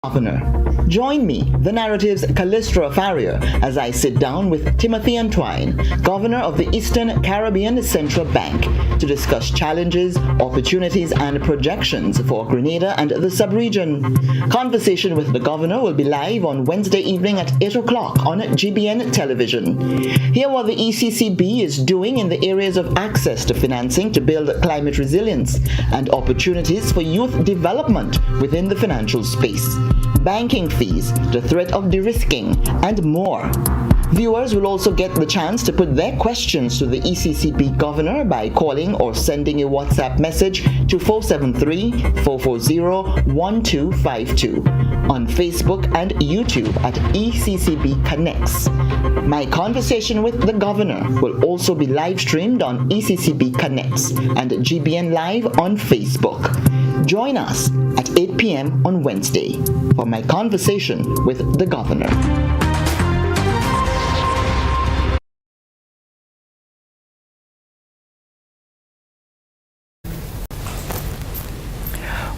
Governor. Join me, the narrative's Calistra Farrier, as I sit down with Timothy Antoine, Governor of the Eastern Caribbean Central Bank, to discuss challenges, opportunities, and projections for Grenada and the sub-region. Conversation with the Governor will be live on Wednesday evening at 8 o'clock on GBN television. Hear what the ECCB is doing in the areas of access to financing to build climate resilience and opportunities for youth development within the financial space, banking fees, the threat of de-risking, and more. Viewers will also get the chance to put their questions to the ECCB Governor by calling or sending a WhatsApp message to 473-440-1252 on Facebook and YouTube at ECCB Connects. My conversation with the Governor will also be live streamed on ECCB Connects and GBN Live on Facebook. Join us at 8 p.m. on Wednesday for my conversation with the Governor.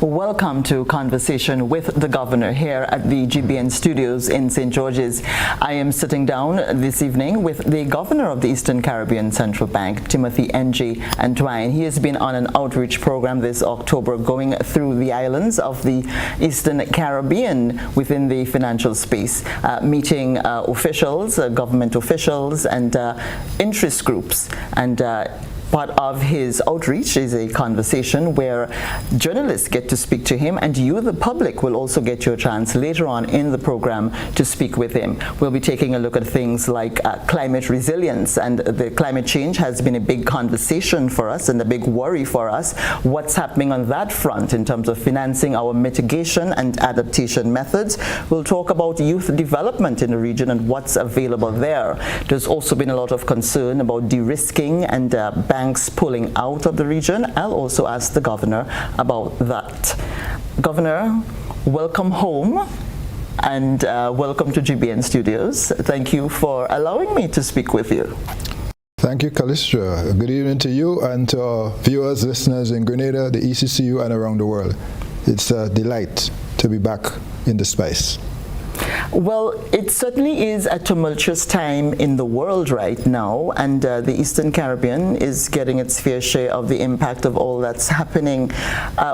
Welcome to Conversation with the Governor here at the GBN studios in St. George's. I am sitting down this evening with the Governor of the Eastern Caribbean Central Bank, Timothy N.J. Antoine. He has been on an outreach program this October going through the islands of the Eastern Caribbean within the financial space, meeting officials, government officials, and interest groups. And part of his outreach is a conversation where journalists get to speak to him, and you, the public, will also get your chance later on in the program to speak with him. We'll be taking a look at things like climate resilience, and the climate change has been a big conversation for us and a big worry for us. What's happening on that front in terms of financing our mitigation and adaptation methods? We'll talk about youth development in the region and what's available there. There's also been a lot of concern about de-risking and banks pulling out of the region. I'll also ask the Governor about that. Governor, welcome home and welcome to GBN Studios. Thank you for allowing me to speak with you. Thank you, Calistra. Good evening to you and to our viewers, listeners in Grenada, the ECCU, and around the world. It's a delight to be back in the space. Well, it certainly is a tumultuous time in the world right now, and the Eastern Caribbean is getting its fair share of the impact of all that's happening.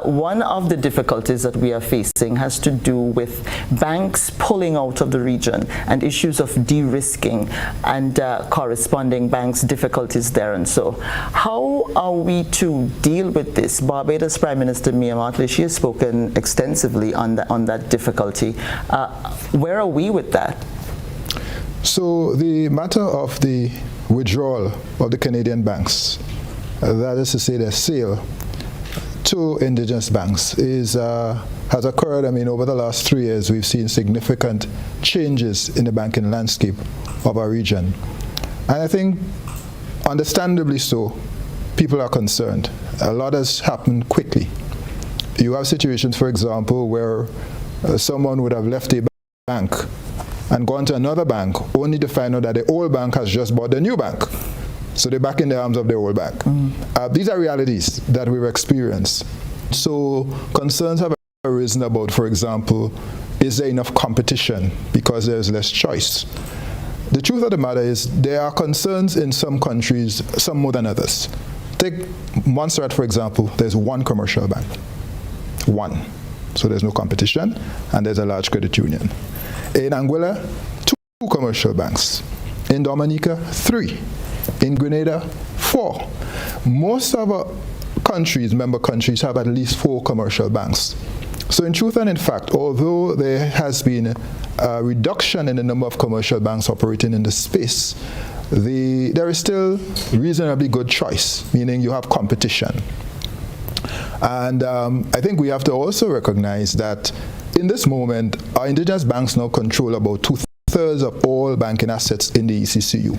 One of the difficulties that we are facing has to do with banks pulling out of the region and issues of de-risking and corresponding banks' difficulties there. And so how are we to deal with this? Barbados Prime Minister Mia Mottley, she has spoken extensively on that difficulty. Where are we with that? So the matter of the withdrawal of the Canadian banks, that is to say their sale to indigenous banks, has occurred. I mean, over the last 3 years, we've seen significant changes in the banking landscape of our region. And I think, understandably so, people are concerned. A lot has happened quickly. You have situations, for example, where someone would have left a bank and gone to another bank only to find out that the old bank has just bought the new bank. So they're back in the arms of the old bank. These are realities that we've experienced. So concerns have arisen about, for example, is there enough competition because there's less choice? The truth of the matter is there are concerns in some countries, some more than others. Take Montserrat, for example, there's one commercial bank. One. So there's no competition, and there's a large credit union. In Anguilla, 2 commercial banks. In Dominica, 3. In Grenada, 4. Most of our countries, member countries, have at least 4 commercial banks. So in truth and in fact, although there has been a reduction in the number of commercial banks operating in the space, there is still reasonably good choice, meaning you have competition. And I think we have to also recognize that in this moment, our indigenous banks now control about 2/3 of all banking assets in the ECCU.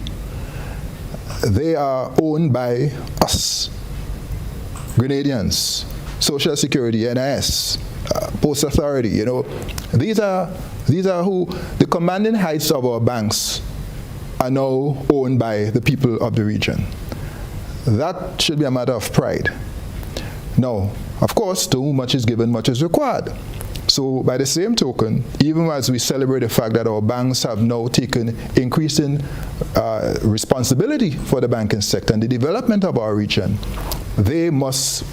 They are owned by us, Grenadians, Social Security, NIS, Post Authority. You know, these are who the commanding heights of our banks are now owned by the people of the region. That should be a matter of pride. Now, of course, to whom much is given, much is required. So So by the same token, even as we celebrate the fact that our banks have now taken increasing responsibility for the banking sector and the development of our region, they must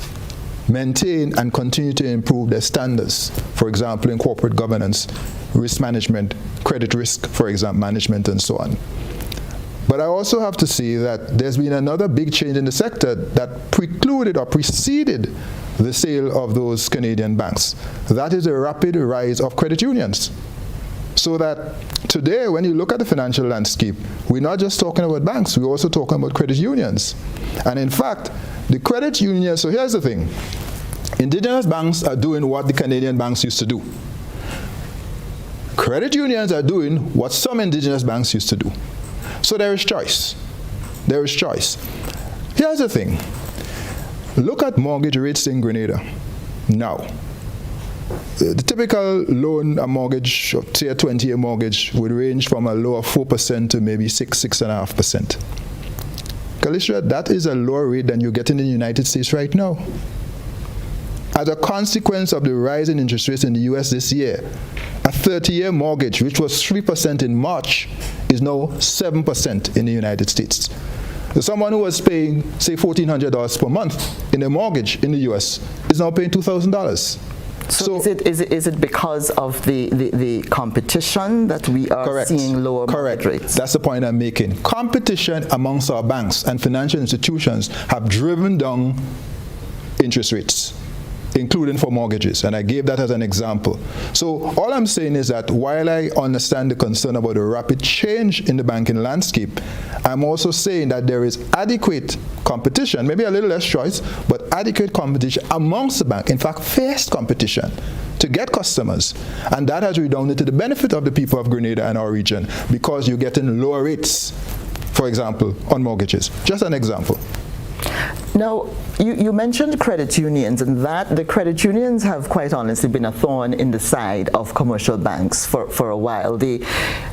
maintain and continue to improve their standards, for example, in corporate governance, risk management, credit risk, for example, management, and so on. But I also have to say that there's been another big change in the sector that precluded or preceded the sale of those Canadian banks. That is the rapid rise of credit unions. So that today, when you look at the financial landscape, we're not just talking about banks, we're also talking about credit unions. And in fact, the credit unions, so here's the thing. Indigenous banks are doing what the Canadian banks used to do. Credit unions are doing what some indigenous banks used to do. So there is choice. There is choice. Here's the thing. Look at mortgage rates in Grenada now. The typical loan, a mortgage, say a 20-year mortgage, would range from a low of 4% to maybe 6.5%. Calistra, that is a lower rate than you get in the United States right now. As a consequence of the rise in interest rates in the US this year, a 30-year mortgage, which was 3% in March, is now 7% in the United States. So someone who was paying, say, $1,400 per month in a mortgage in the US is now paying $2,000. So is it because of the competition that we are seeing lower mortgage rates? That's the point I'm making. Competition amongst our banks and financial institutions have driven down interest rates, including for mortgages, and I gave that as an example. So all I'm saying is that while I understand the concern about the rapid change in the banking landscape, I'm also saying that there is adequate competition, maybe a little less choice, but adequate competition amongst the bank, in fact, fierce competition to get customers. And that has redounded to the benefit of the people of Grenada and our region because you're getting lower rates, for example, on mortgages. Just an example. Now, you mentioned credit unions, and that the credit unions have quite honestly been a thorn in the side of commercial banks for a while. They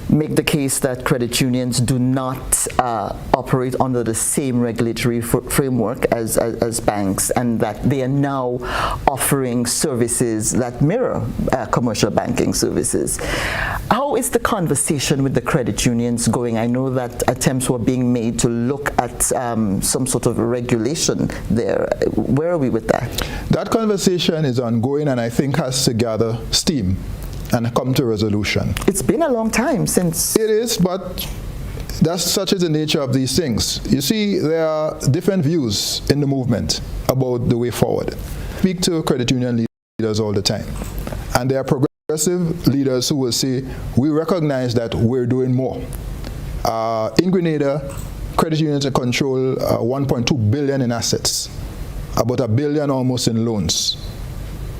make the case that credit unions do not operate under the same regulatory framework as banks, and that they are now offering services that mirror commercial banking services. How is the conversation with the credit unions going? I know that attempts were being made to look at some sort of regulation there. Where are we with that? That conversation is ongoing and I think has to gather steam and come to resolution. It's been a long time since. It is, but that's such is the nature of these things. You see, there are different views in the movement about the way forward. I speak to credit union leaders all the time, and there are progressive leaders who will say, we recognize that we're doing more. In Grenada, credit unions control 1.2 billion in assets, about $1 billion almost in loans.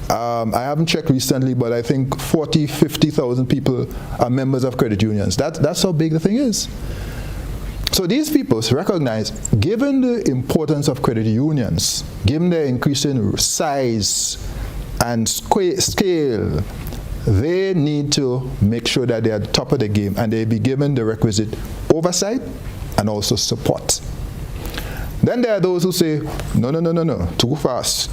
I haven't checked recently, but I think 50,000 people are members of credit unions. That's how big the thing is. So these people recognize, given the importance of credit unions, given their increasing size and scale, they need to make sure that they are at the top of the game and they be given the requisite oversight and also support. Then there are those who say, no, too fast.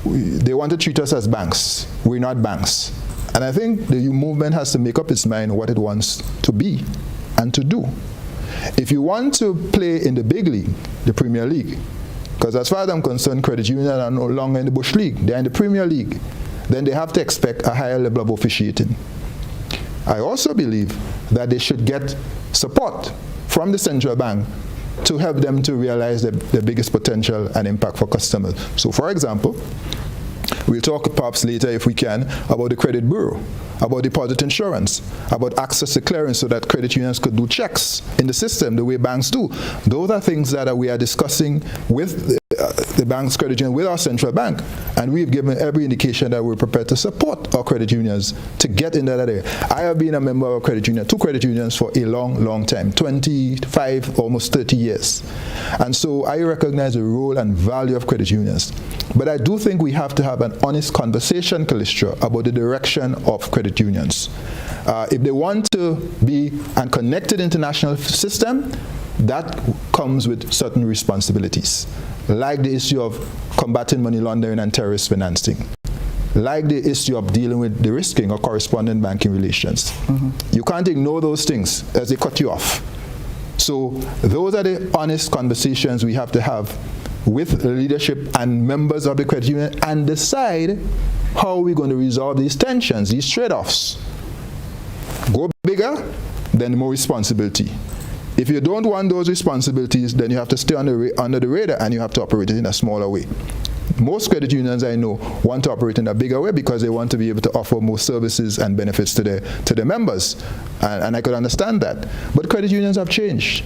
They want to treat us as banks. We're not banks. And I think the movement has to make up its mind what it wants to be and to do. If you want to play in the big league, the Premier League, because as far as I'm concerned, credit unions are no longer in the Bush League, they're in the Premier League, then they have to expect a higher level of officiating. I also believe that they should get support from the central bank to help them to realize the biggest potential and impact for customers. So for example, we'll talk perhaps later if we can about the credit bureau, about deposit insurance, about access to clearance so that credit unions could do checks in the system the way banks do. Those are things that we are discussing with the bank's credit union, with our central bank, and we've given every indication that we're prepared to support our credit unions to get in that area. I have been a member of a credit union, 2 credit unions for a long time, 25, almost 30 years. And so I recognize the role and value of credit unions. But I do think we have to have an honest conversation, Calistra, about the direction of credit unions. If they want to be a connected international system, that comes with certain responsibilities, like the issue of combating money laundering and terrorist financing. like the issue of dealing with the risking or correspondent banking relations. You can't ignore those things as they cut you off. So those are the honest conversations we have to have with leadership and members of the credit union and decide how we're going to resolve these tensions, these trade-offs. Go bigger, then more responsibility. If you don't want those responsibilities, then you have to stay under the radar and you have to operate it in a smaller way. Most credit unions I know want to operate in a bigger way because they want to be able to offer more services and benefits to their members. And I could understand that. But credit unions have changed.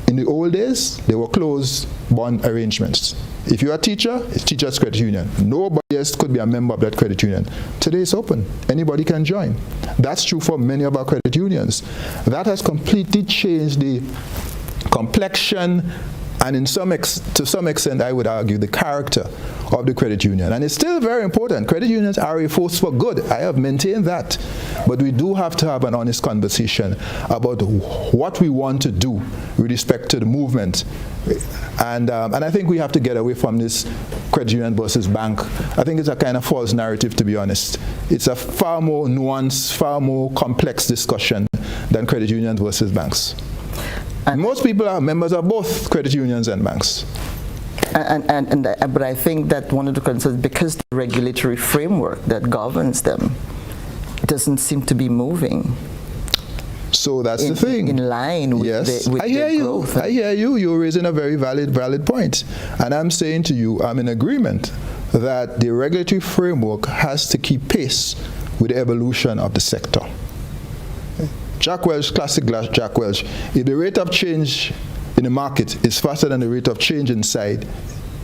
In the old days, they were closed bond arrangements. If you're a teacher, it's teacher's credit union. Nobody else could be a member of that credit union. Today it's open. Anybody can join. That's true for many of our credit unions. That has completely changed the complexion and to some extent, I would argue, the character of the credit union. And it's still very important. Credit unions are a force for good. I have maintained that. But we do have to have an honest conversation about what we want to do with respect to the movement. And I think we have to get away from this credit union versus bank. I think it's a kind of false narrative, to be honest. It's a far more nuanced, far more complex discussion than credit unions versus banks. And most people are members of both credit unions and banks. But I think that one of the concerns, because the regulatory framework that governs them doesn't seem to be moving. So that's the thing. In line with yes. with I hear the you. growth. I hear you. You're raising a very valid point. And I'm saying to you, I'm in agreement that the regulatory framework has to keep pace with the evolution of the sector. Jack Welch, classic Jack Welch. If the rate of change in the market is faster than the rate of change inside,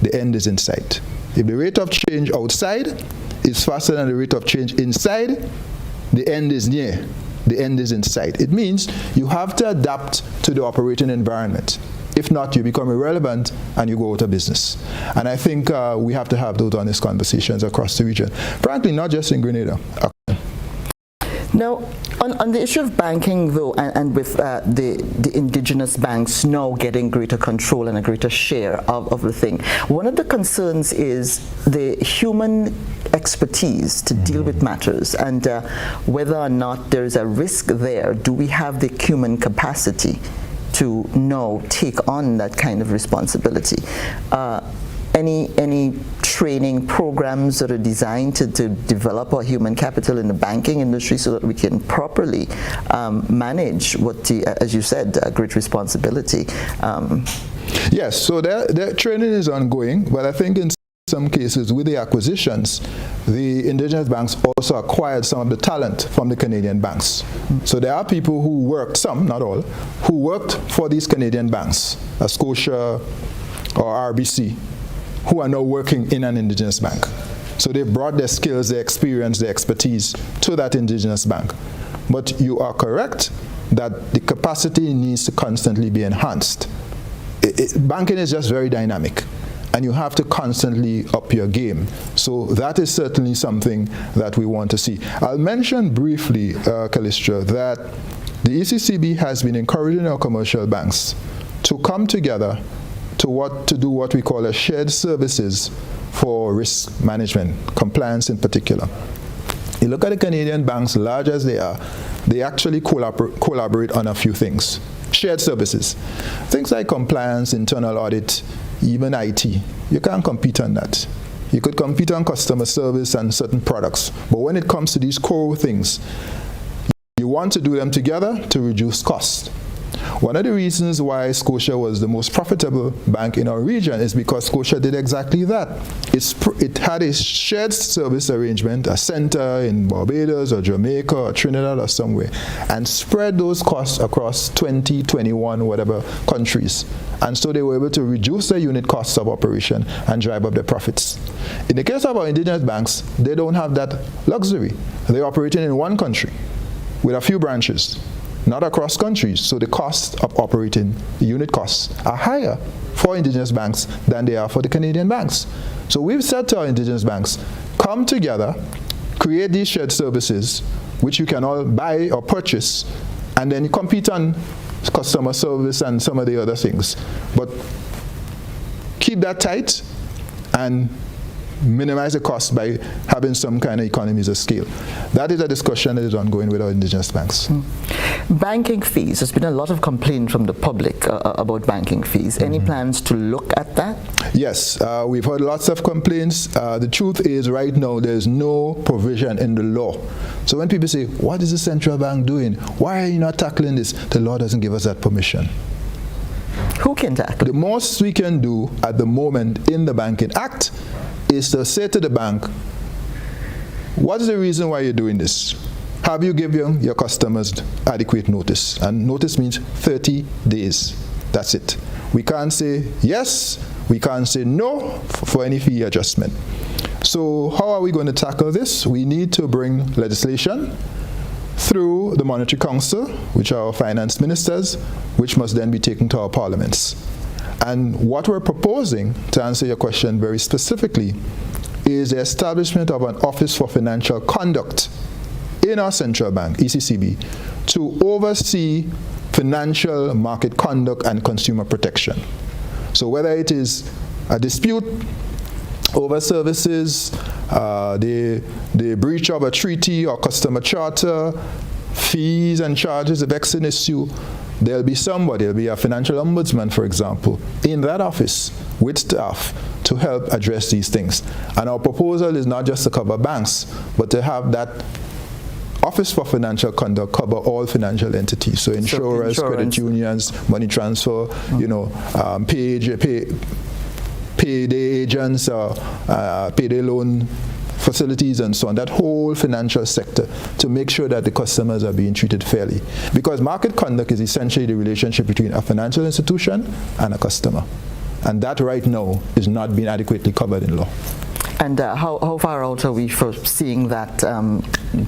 the end is in sight. If the rate of change outside is faster than the rate of change inside, the end is near. The end is in sight. It means you have to adapt to the operating environment. If not, you become irrelevant and you go out of business. And I think we have to have those honest conversations across the region. Frankly, not just in Grenada. Now, on the issue of banking, though, and with the indigenous banks now getting greater control and a greater share of the thing, one of the concerns is the human expertise to deal with matters and whether or not there is a risk there. Do we have the human capacity to now take on that kind of responsibility? Any training programs that are designed to develop our human capital in the banking industry so that we can properly manage what, as you said, a great responsibility? Yes, so their training is ongoing, but I think in some cases with the acquisitions, the indigenous banks also acquired some of the talent from the Canadian banks. So there are people who worked, some, not all, who worked for these Canadian banks, Scotia or RBC, who are now working in an indigenous bank. So they brought their skills, their experience, their expertise to that indigenous bank. But you are correct that the capacity needs to constantly be enhanced. Banking is just very dynamic, and you have to constantly up your game. So that is certainly something that we want to see. I'll mention briefly, Calistra, that the ECCB has been encouraging our commercial banks to come together to do what we call a shared services for risk management, compliance in particular. You look at the Canadian banks, large as they are, they actually collaborate on a few things. Shared services. Things like compliance, internal audit, even IT. You can't compete on that. You could compete on customer service and certain products. But when it comes to these core things, you want to do them together to reduce cost. One of the reasons why Scotia was the most profitable bank in our region is because Scotia did exactly that. It had a shared service arrangement, a center in Barbados or Jamaica or Trinidad or somewhere, and spread those costs across 20, 21, whatever countries. And so they were able to reduce their unit costs of operation and drive up their profits. In the case of our indigenous banks, they don't have that luxury. They're operating in one country with a few branches, not across countries. So the cost of operating, the unit costs, are higher for indigenous banks than they are for the Canadian banks. So we've said to our indigenous banks, come together, create these shared services, which you can all buy or purchase, and then compete on customer service and some of the other things. But keep that tight and minimize the cost by having some kind of economies of scale. That is a discussion that is ongoing with our indigenous banks. Banking fees. There's been a lot of complaint from the public about banking fees. Any plans to look at that? Yes, we've heard lots of complaints. The truth is, right now, there's no provision in the law. So when people say, what is the central bank doing? Why are you not tackling this? The law doesn't give us that permission. Who can tackle? The most we can do at the moment in the Banking Act is to say to the bank, what is the reason why you're doing this? Have you given your customers adequate notice? And notice means 30 days. That's it. We can't say yes, we can't say no for any fee adjustment. So how are we going to tackle this? We need to bring legislation through the Monetary Council, which are our finance ministers, which must then be taken to our parliaments. And what we're proposing, to answer your question very specifically, is the establishment of an Office for Financial Conduct in our central bank, ECCB, to oversee financial market conduct and consumer protection. So whether it is a dispute over services, the breach of a treaty or customer charter, fees and charges, if X an issue, there'll be somebody, there'll be a financial ombudsman, for example, in that office with staff to help address these things. And our proposal is not just to cover banks, but to have that Office for Financial Conduct cover all financial entities. So insurers, credit unions, money transfer, payday agents, payday loan facilities and so on, that whole financial sector, to make sure that the customers are being treated fairly. Because market conduct is essentially the relationship between a financial institution and a customer. And that right now is not being adequately covered in law. And how far out are we for seeing that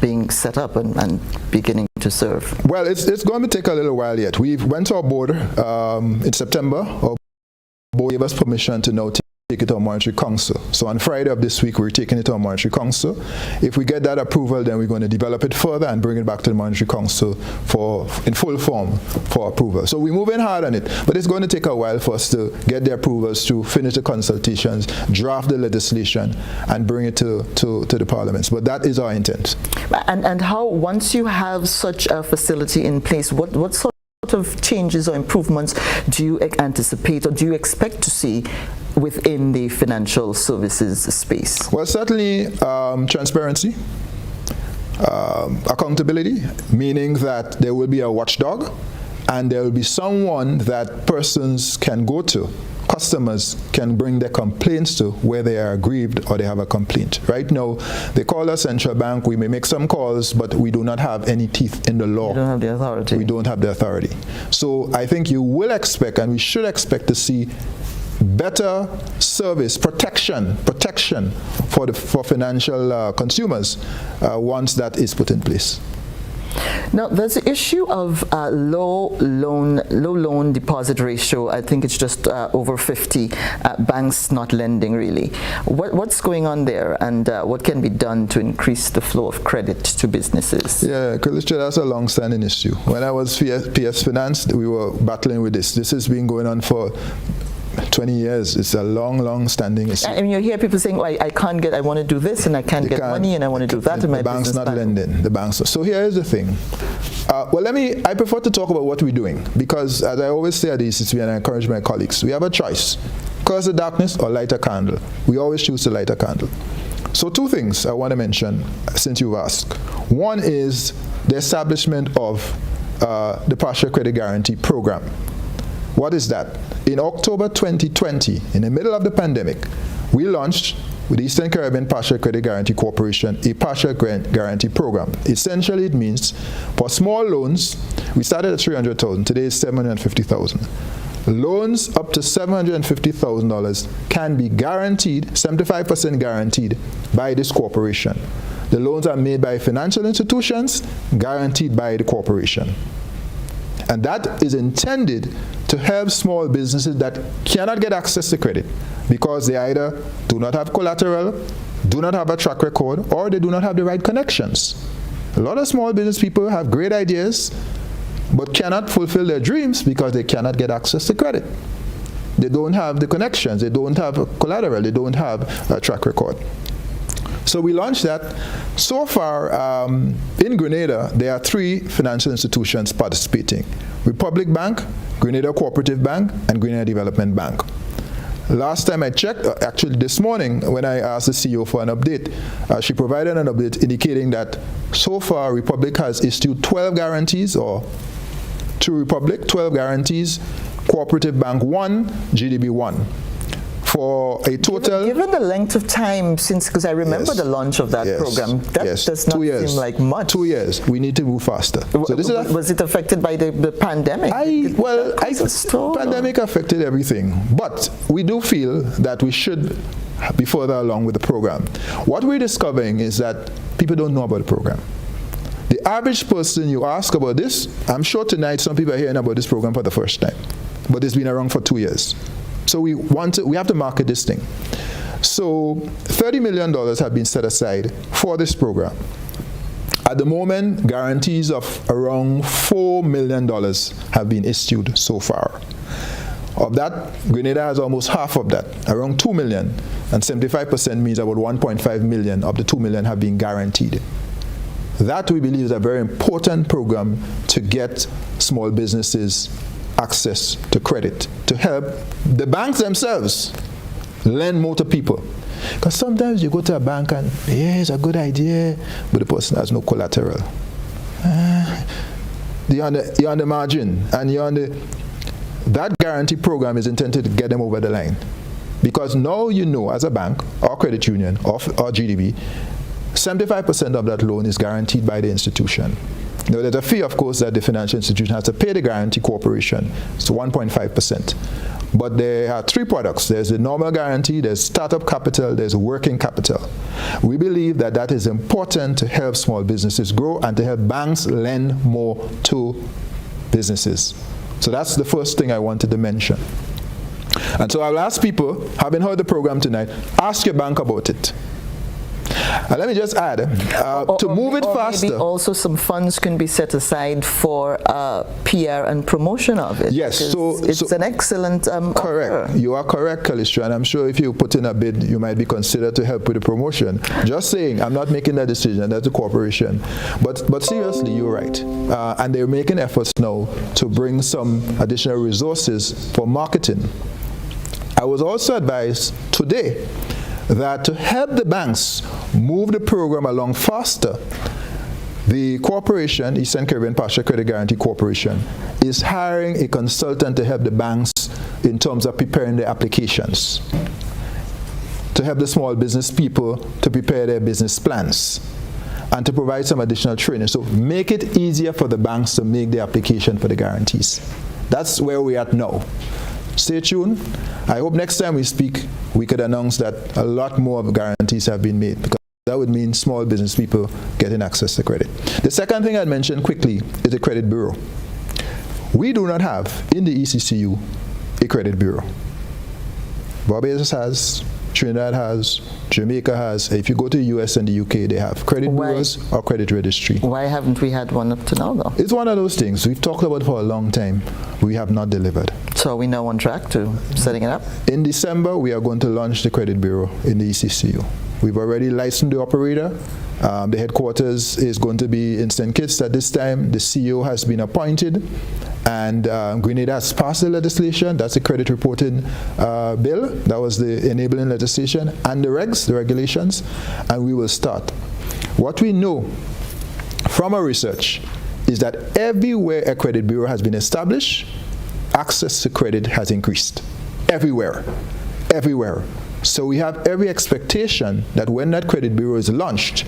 being set up and beginning to serve? Well, it's going to take a little while yet. We went to our board in September. Our board gave us permission to now take it to our Monetary Council. So on Friday of this week, we're taking it to our Monetary Council. If we get that approval, then we're going to develop it further and bring it back to the Monetary Council in full form for approval. So we're moving hard on it, but it's going to take a while for us to get the approvals, to finish the consultations, draft the legislation, and bring it to the parliaments. But that is our intent. And how, once you have such a facility in place, what sort of changes or improvements do you anticipate or do you expect to see within the financial services space? Well, certainly transparency, accountability, meaning that there will be a watchdog and there will be someone that persons can go to, customers can bring their complaints to, where they are aggrieved or they have a complaint. Right now, they call us central bank, we may make some calls, but we do not have any teeth in the law. You don't have the authority. We don't have the authority. So I think you will expect, and we should expect, to see better service, protection for financial consumers once that is put in place. Now, there's the issue of low loan deposit ratio. I think it's just over 50. Banks not lending really. What's going on there, and what can be done to increase the flow of credit to businesses? Yeah, Calistra, that's a long-standing issue. When I was PS Finance, we were battling with this. This has been going on for 20 years. It's a long-standing issue. I mean, you hear people saying, well, I want to do this and I can't get money and I want to do that in my business. The bank's not lending. The bank's not. So here is the thing. I prefer to talk about what we're doing, because as I always say at the ECCU, and I encourage my colleagues, we have a choice: curse the darkness or light a candle. We always choose to light a candle. So two things I want to mention since you've asked. One is the establishment of the Partial Credit Guarantee Program. What is that? In October 2020, in the middle of the pandemic, we launched with the Eastern Caribbean Partial Credit Guarantee Corporation a partial guarantee program. Essentially, it means for small loans, we started at $300,000. Today is $750,000. Loans up to $750,000 can be guaranteed, 75% guaranteed, by this corporation. The loans are made by financial institutions, guaranteed by the corporation. And that is intended to help small businesses that cannot get access to credit because they either do not have collateral, do not have a track record, or they do not have the right connections. A lot of small business people have great ideas but cannot fulfill their dreams because they cannot get access to credit. They don't have the connections. They don't have collateral. They don't have a track record. So we launched that. So far, in Grenada, there are 3 financial institutions participating: Republic Bank, Grenada Cooperative Bank, and Grenada Development Bank. Last time I checked, actually this morning, when I asked the CEO for an update, she provided an update indicating that so far Republic has issued 12 guarantees, or to Republic, 12 guarantees, Cooperative Bank 1, GDB 1. For a total... Given the length of time since, because I remember Yes. the launch of that Yes. program, that Yes. does not 2 years. seem like much. 2 years. We need to move faster. So this is Was it affected by the pandemic? Pandemic affected everything, but we do feel that we should be further along with the program. What we're discovering is that people don't know about the program. The average person you ask about this, I'm sure tonight some people are hearing about this program for the first time, but it's been around for 2 years. So we have to market this thing. So $30 million have been set aside for this program. At the moment, guarantees of around $4 million have been issued so far. Of that, Grenada has almost half of that, around $2 million, and 75% means about $1.5 million of the $2 million have been guaranteed. That, we believe, is a very important program to get small businesses access to credit, to help the banks themselves lend more to people. Because sometimes you go to a bank and, yeah, it's a good idea, but the person has no collateral. You're on the margin, and that guarantee program is intended to get them over the line. Because now you know, as a bank, or credit union, or GDB, 75% of that loan is guaranteed by the institution. Now, there's a fee, of course, that the financial institution has to pay the guarantee corporation. It's 1.5%. But there are 3 products. There's the normal guarantee, there's startup capital, there's working capital. We believe that that is important to help small businesses grow and to help banks lend more to businesses. So that's the first thing I wanted to mention. And so I'll ask people, having heard the program tonight, ask your bank about it. And let me just add, to move it faster. Maybe also some funds can be set aside for PR and promotion of it. Yes, so it's an excellent correct. offer. You are correct, Calistra, and I'm sure if you put in a bid, you might be considered to help with the promotion. Just saying, I'm not making that decision, that's the corporation. But seriously, you're right. And they're making efforts now to bring some additional resources for marketing. I was also advised today that to help the banks move the program along faster, the corporation, Eastern Caribbean Partial Credit Guarantee Corporation, is hiring a consultant to help the banks in terms of preparing their applications, to help the small business people to prepare their business plans, and to provide some additional training. So make it easier for the banks to make the application for the guarantees. That's where we're at now. Stay tuned. I hope next time we speak, we could announce that a lot more of guarantees have been made, because that would mean small business people getting access to credit. The second thing I'd mention quickly is the credit bureau. We do not have, in the ECCU, a credit bureau. Barbados has, Trinidad has, Jamaica has. If you go to the US and the UK, they have credit bureaus or credit registry. Why haven't we had one up to now, though? It's one of those things we've talked about for a long time. We have not delivered. So are we now on track to setting it up? In December, we are going to launch the credit bureau in the ECCU. We've already licensed the operator. The headquarters is going to be in St. Kitts at this time. The CEO has been appointed, and Grenada has passed the legislation. That's the credit reporting bill. That was the enabling legislation, and the regs, the regulations, and we will start. What we know from our research is that everywhere a credit bureau has been established, access to credit has increased. Everywhere. Everywhere. So we have every expectation that when that credit bureau is launched,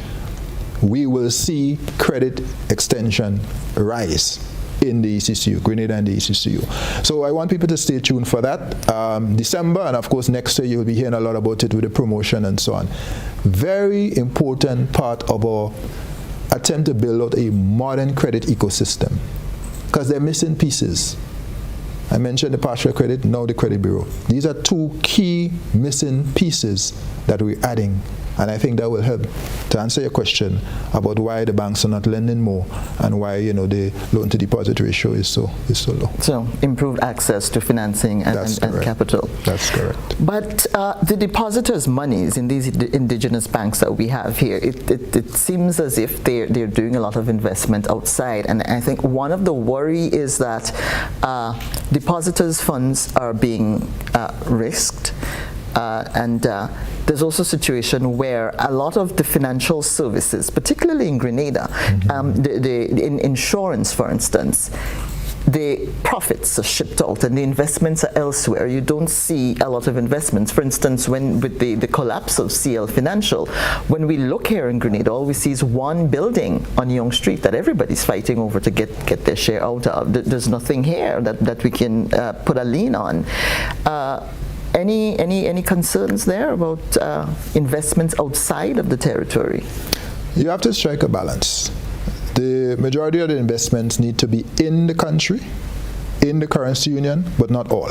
we will see credit extension rise in the ECCU, Grenada and the ECCU. So I want people to stay tuned for that. December, and of course next year you'll be hearing a lot about it with the promotion and so on. Very important part of our attempt to build out a modern credit ecosystem, because they're missing pieces. I mentioned the partial credit, now the credit bureau. These are 2 key missing pieces that we're adding And I think that will help to answer your question about why the banks are not lending more and why, the loan to deposit ratio is so low. So improved access to financing and capital. That's correct. But the depositors' monies in these indigenous banks that we have here, it seems as if they're doing a lot of investment outside. And I think one of the worry is that depositors' funds are being risked. And there's also a situation where a lot of the financial services, particularly in Grenada, in insurance, for instance, the profits are shipped out and the investments are elsewhere. You don't see a lot of investments. For instance, with the collapse of CL Financial, when we look here in Grenada, all we see is one building on Young Street that everybody's fighting over to get their share out of. There's nothing here that we can put a lien on. Any concerns there about investments outside of the territory? You have to strike a balance. The majority of the investments need to be in the country, in the currency union, but not all.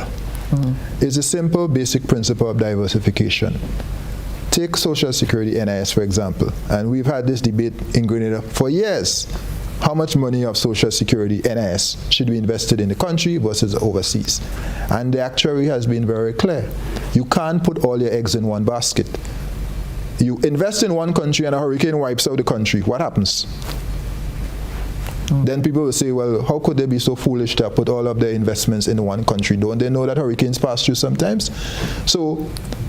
It's a simple, basic principle of diversification. Take Social Security, NIS, for example, and we've had this debate in Grenada for years. How much money of Social Security, NIS, should be invested in the country versus overseas? And the actuary has been very clear. You can't put all your eggs in one basket. You invest in one country and a hurricane wipes out the country. What happens? Then people will say, well, how could they be so foolish to put all of their investments in one country? Don't they know that hurricanes pass through sometimes? So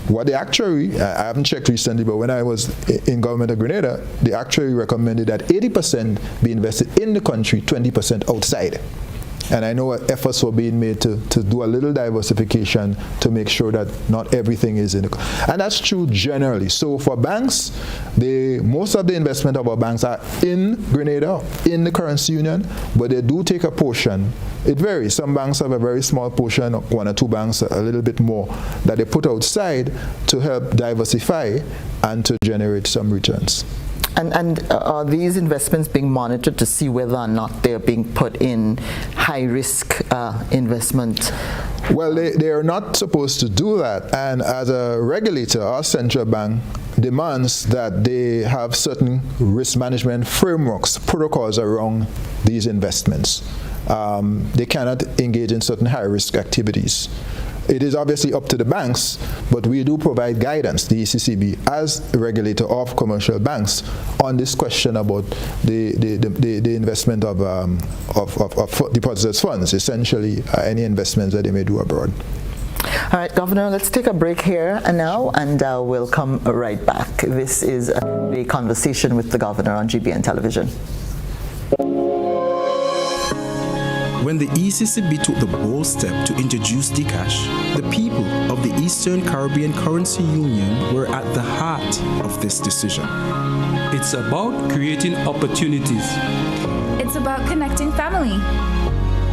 what the actuary, I haven't checked recently, but when I was in government of Grenada, the actuary recommended that 80% be invested in the country, 20% outside. And I know efforts were being made to do a little diversification to make sure that not everything is in the country. And that's true generally. So for banks, most of the investment of our banks are in Grenada, in the currency union, but they do take a portion. It varies. Some banks have a very small portion, one or two banks a little bit more, that they put outside to help diversify and to generate some returns. And are these investments being monitored to see whether or not they're being put in high-risk investment? Well, they are not supposed to do that. And as a regulator, our central bank demands that they have certain risk management frameworks, protocols around these investments. They cannot engage in certain high-risk activities. It is obviously up to the banks, but we do provide guidance, the ECCB, as a regulator of commercial banks, on this question about the investment of depositors' funds, essentially any investments that they may do abroad. All right, Governor, let's take a break here and now, and we'll come right back. This is a conversation with the Governor on GBN Television. When the ECCB took the bold step to introduce Dcash, the people of the Eastern Caribbean Currency Union were at the heart of this decision. It's about creating opportunities. It's about connecting family.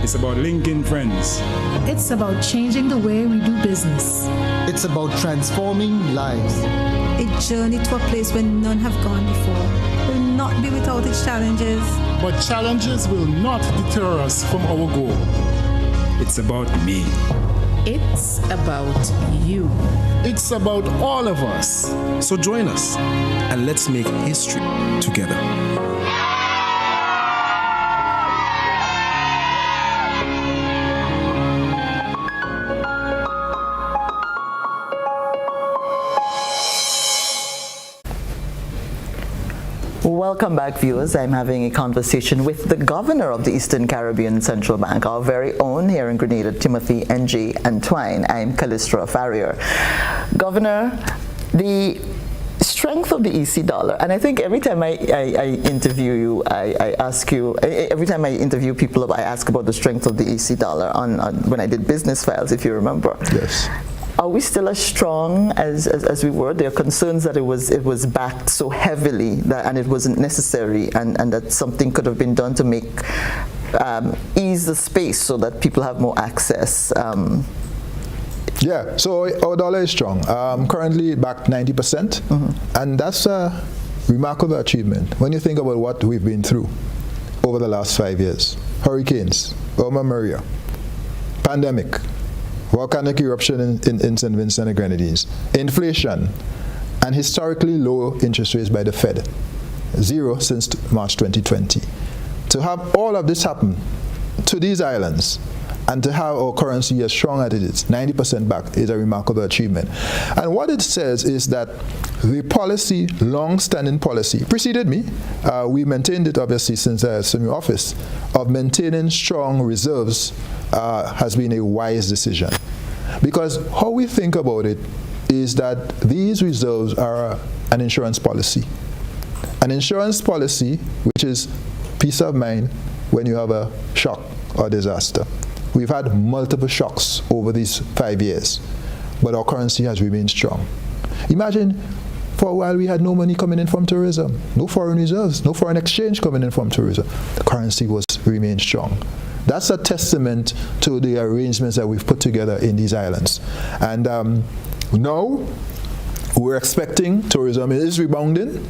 It's about linking friends. It's about changing the way we do business. It's about transforming lives. A journey to a place where none have gone before. Will not be without its challenges. But challenges will not deter us from our goal. It's about me. It's about you. It's about all of us. So join us and let's make history together. Welcome back, viewers. I'm having a conversation with the Governor of the Eastern Caribbean Central Bank, our very own here in Grenada, Timothy N.J. Antoine. I'm Calistra, Farrier. Governor, the strength of the EC dollar, and I think every time I interview you, I ask you, every time I interview people, I ask about the strength of the EC dollar on when I did business files, if you remember. Yes. Are we still as strong as we were? There are concerns that it was backed so heavily and it wasn't necessary, and that something could have been done to make ease the space so that people have more access. Yeah, so our dollar is strong. Currently backed 90%, and that's a remarkable achievement when you think about what we've been through over the last 5 years. Hurricanes, Irma Maria, pandemic, volcanic eruption in St. Vincent and Grenadines, inflation, and historically low interest rates by the Fed, 0 since March 2020. To have all of this happen to these islands and to have our currency as strong as it is, 90% back, is a remarkable achievement. And what it says is that the policy, long-standing policy, preceded me. We maintained it obviously since I assumed office, of maintaining strong reserves has been a wise decision. Because how we think about it is that these reserves are an insurance policy. An insurance policy which is peace of mind when you have a shock or disaster. We've had multiple shocks over these 5 years, but our currency has remained strong. Imagine for a while we had no money coming in from tourism, no foreign reserves, no foreign exchange coming in from tourism. The currency remained strong. That's a testament to the arrangements that we've put together in these islands. And now we're expecting tourism is rebounding,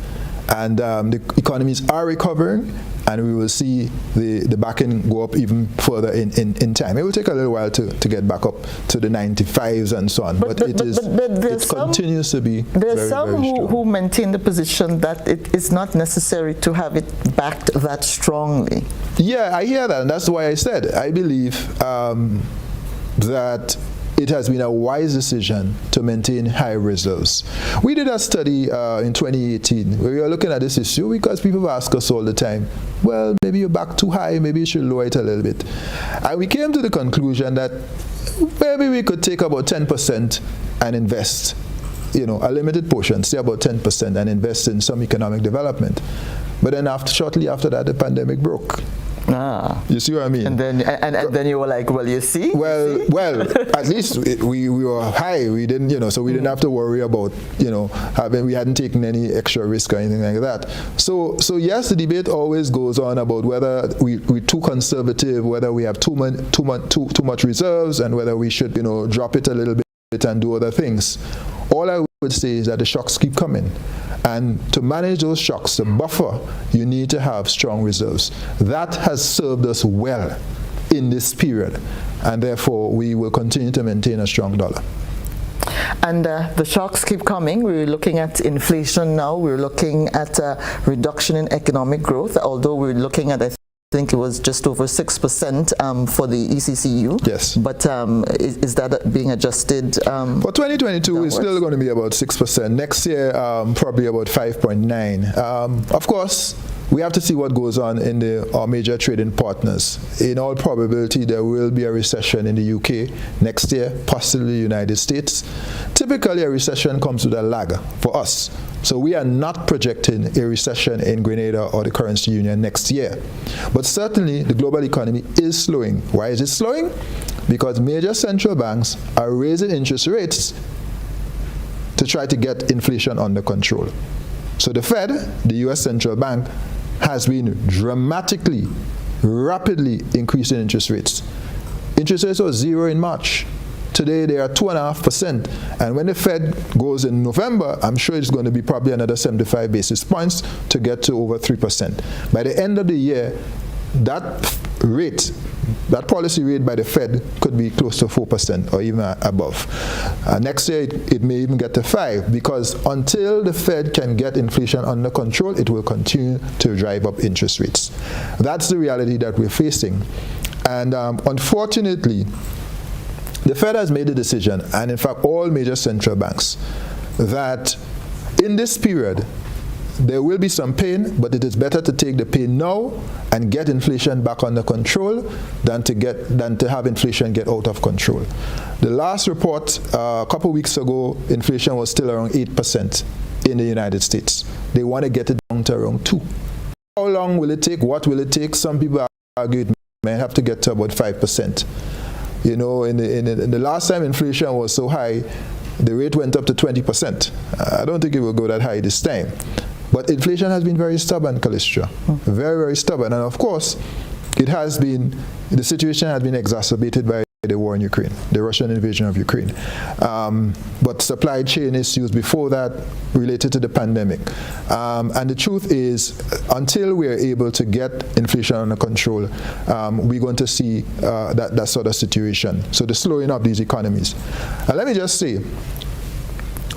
and the economies are recovering, and we will see the backing go up even further in time. It will take a little while to get back up to the 95s and so on, but it continues to be There's some very strong. who maintain the position that it is not necessary to have it backed that strongly. Yeah, I hear that, and that's why I said I believe that it has been a wise decision to maintain high reserves. We did a study in 2018 where we were looking at this issue because people ask us all the time, well, maybe you're back too high, maybe you should lower it a little bit. And we came to the conclusion that maybe we could take about 10% and invest, a limited portion, say about 10%, and invest in some economic development. But then shortly after that, the pandemic broke. You see what I mean? And then you were like, well, you see? Well, at least we were high. We didn't, so we didn't have to worry about, we hadn't taken any extra risk or anything like that. So yes, the debate always goes on about whether we're too conservative, whether we have too much reserves, and whether we should, drop it a little bit and do other things. All I would say is that the shocks keep coming. And to manage those shocks, the buffer, you need to have strong reserves. That has served us well in this period, and therefore we will continue to maintain a strong dollar. And the shocks keep coming. We're looking at inflation now. We're looking at a reduction in economic growth, although we're looking at, I think it was just over 6% for the ECCU. Yes. But is that being adjusted? For 2022, it's still going to be about 6%. Next year, probably about 5.9%. Of course, we have to see what goes on in our major trading partners. In all probability, there will be a recession in the UK next year, possibly the United States. Typically, a recession comes with a lag for us. So we are not projecting a recession in Grenada or the currency union next year. But certainly, the global economy is slowing. Why is it slowing? Because major central banks are raising interest rates to try to get inflation under control. So the Fed, the US central bank, has been dramatically, rapidly increasing interest rates. Interest rates were 0 in March. Today they are 2.5%. And when the Fed goes in November, I'm sure it's going to be probably another 75 basis points to get to over 3%. By the end of the year, that policy rate by the Fed could be close to 4% or even above. Next year, it may even get to 5%, because until the Fed can get inflation under control, it will continue to drive up interest rates. That's the reality that we're facing. And unfortunately, the Fed has made a decision, and in fact all major central banks, that in this period, there will be some pain, but it is better to take the pain now and get inflation back under control than to have inflation get out of control. The last report a couple weeks ago, inflation was still around 8% in the United States. They want to get it down to around 2%. How long will it take? What will it take? Some people argue it may have to get to about 5%. In the last time inflation was so high, the rate went up to 20%. I don't think it will go that high this time. But inflation has been very stubborn, Calistra. Very, very stubborn. And of course, the situation has been exacerbated by the war in Ukraine, the Russian invasion of Ukraine. But supply chain issues before that related to the pandemic. And the truth is, until we're able to get inflation under control, we're going to see that sort of situation. So the slowing of these economies. And let me just say,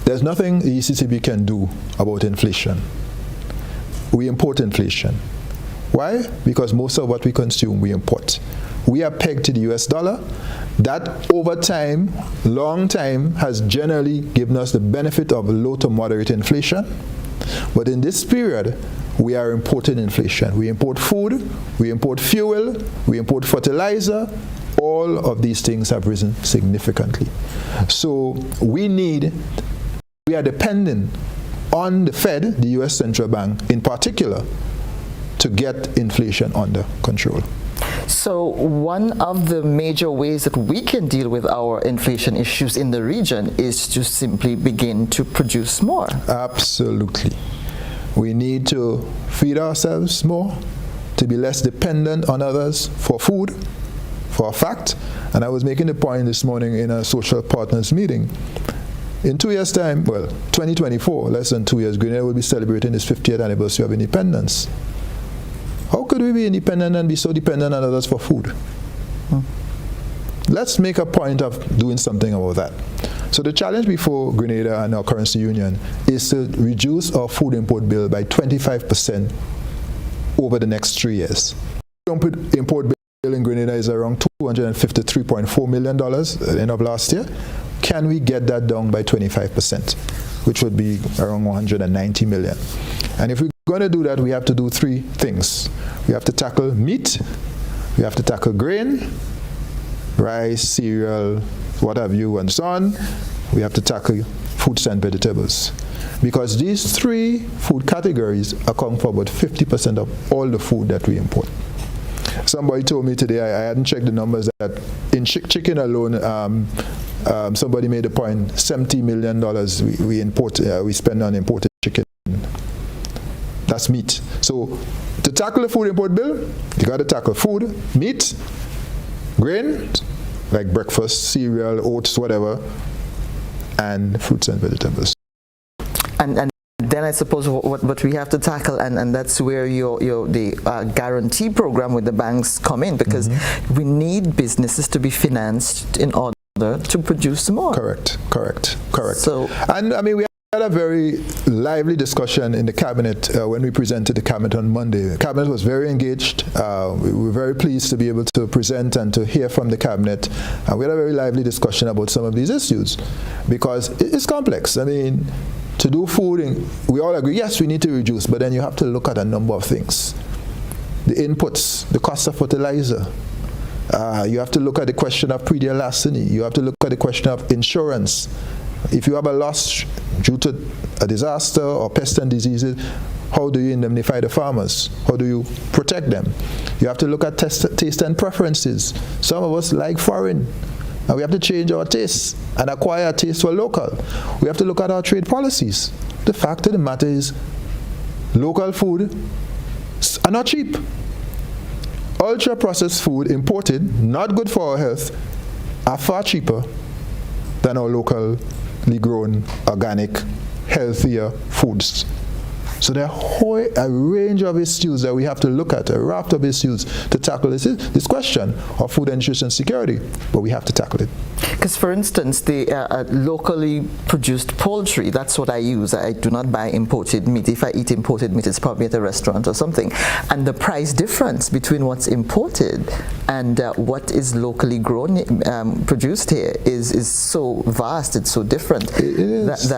there's nothing the ECCB can do about inflation. We import inflation. Why? Because most of what we consume, we import. We are pegged to the US dollar. That over time, long time, has generally given us the benefit of low to moderate inflation. But in this period, we are importing inflation. We import food, we import fuel, we import fertilizer. All of these things have risen significantly. So we are dependent on the Fed, the US Central Bank in particular, to get inflation under control. So one of the major ways that we can deal with our inflation issues in the region is to simply begin to produce more. Absolutely. We need to feed ourselves more, to be less dependent on others for food, for a fact. And I was making the point this morning in a social partners meeting. In 2 years' time, well, 2024, less than 2 years, Grenada will be celebrating its 50th anniversary of independence. How could we be independent and be so dependent on others for food? Let's make a point of doing something about that. So the challenge before Grenada and our currency union is to reduce our food import bill by 25% over the next 3 years. Import bill in Grenada is around $253.4 million at the end of last year. Can we get that down by 25%, which would be around 190 million? And if we're going to do that, we have to do three things. We have to tackle meat, we have to tackle grain, rice, cereal, what have you, and so on. We have to tackle fruits and vegetables. Because these three food categories account for about 50% of all the food that we import. Somebody told me today, I hadn't checked the numbers, that in chicken alone, somebody made a point, $70 million we spend on imported chicken. That's meat. So to tackle the food import bill, you got to tackle food, meat, grain, like breakfast, cereal, oats, whatever, and fruits and vegetables. And then I suppose what we have to tackle, and that's where the guarantee program with the banks come in, because we need businesses to be financed in order to produce more. Correct. So, and I mean, we had a very lively discussion in the cabinet when we presented the cabinet on Monday. The cabinet was very engaged. We were very pleased to be able to present and to hear from the cabinet. We had a very lively discussion about some of these issues, because it's complex. I mean, to do food, we all agree, yes, we need to reduce, but then you have to look at a number of things. The inputs, the cost of fertilizer. You have to look at the question of pre-deal larceny. You have to look at the question of insurance. If you have a loss due to a disaster or pest and diseases, how do you indemnify the farmers? How do you protect them? You have to look at taste and preferences. Some of us like foreign, and we have to change our tastes and acquire a taste for local. We have to look at our trade policies. The fact of the matter is, local food are not cheap. Ultra-processed food, imported, not good for our health, are far cheaper than our locally grown, organic, healthier foods. So there are a range of issues that we have to look at, a raft of issues to tackle this question of food and nutrition security, but we have to tackle it. Because, for instance, the locally produced poultry, that's what I use. I do not buy imported meat. If I eat imported meat, it's probably at a restaurant or something. And the price difference between what's imported and what is locally grown, produced here is so vast, it's so different. It is.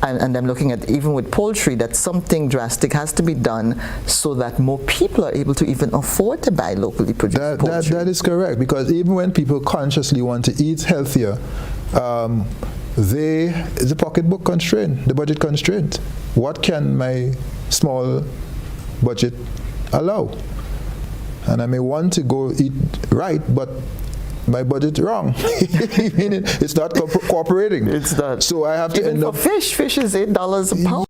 And I'm looking at, even with poultry, that something drastic has to be done so that more people are able to even afford to buy locally produced poultry. That is correct, because even when people consciously want to eat healthier, the pocketbook constraint, the budget constraint. What can my small budget allow? And I may want to go eat right, but my budget wrong. It's not cooperating. It's not. So I have to even end for up. Fish is $8 a pound.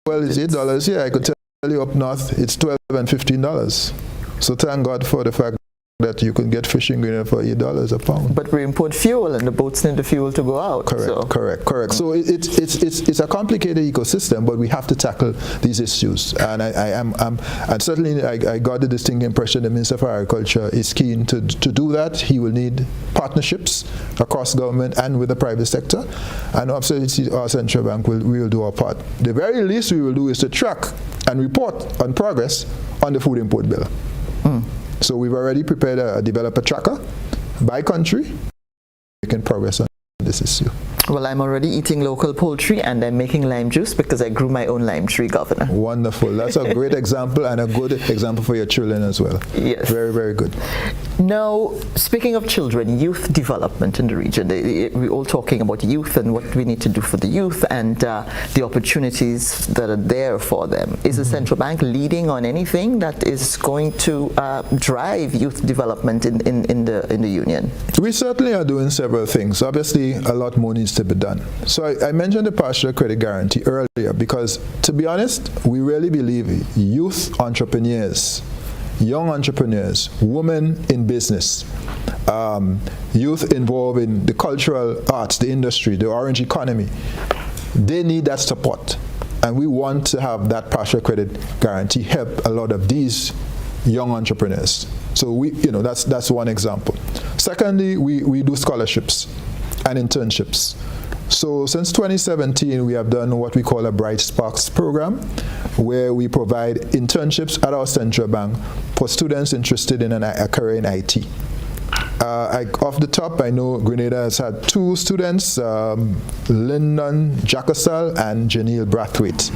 Well, it's $8 here. I could tell you up north, it's $12 and $15. So thank God for the fact that you can get fish in Grenada for $8 a pound. But we import fuel, and the boats need the fuel to go out. Correct. So it's a complicated ecosystem, but we have to tackle these issues. And and certainly I got the distinct impression the Minister for Agriculture is keen to do that. He will need partnerships across government and with the private sector. And absolutely our central bank will do our part. The very least we will do is to track and report on progress on the food import bill. So we've already prepared a developer tracker by country, making progress on this issue. Well, I'm already eating local poultry and I'm making lime juice because I grew my own lime tree, Governor. Wonderful. That's a great example and a good example for your children as well. Yes. Very, very good. Now, speaking of children, youth development in the region, we're all talking about youth and what we need to do for the youth and the opportunities that are there for them. Is the central bank leading on anything that is going to drive youth development in the union? We certainly are doing several things. Obviously, a lot more needs to be done. So I mentioned the partial credit guarantee earlier because, to be honest, we really believe youth entrepreneurs, young entrepreneurs, women in business, youth involved in the cultural arts, the industry, the orange economy, they need that support. And we want to have that partial credit guarantee help a lot of these young entrepreneurs. So that's one example. Secondly, we do scholarships and internships. So since 2017, we have done what we call a Bright Sparks program, where we provide internships at our central bank for students interested in a career in IT. Off the top, I know Grenada has had 2 students, Lyndon Jacosal and Janelle Brathwaite.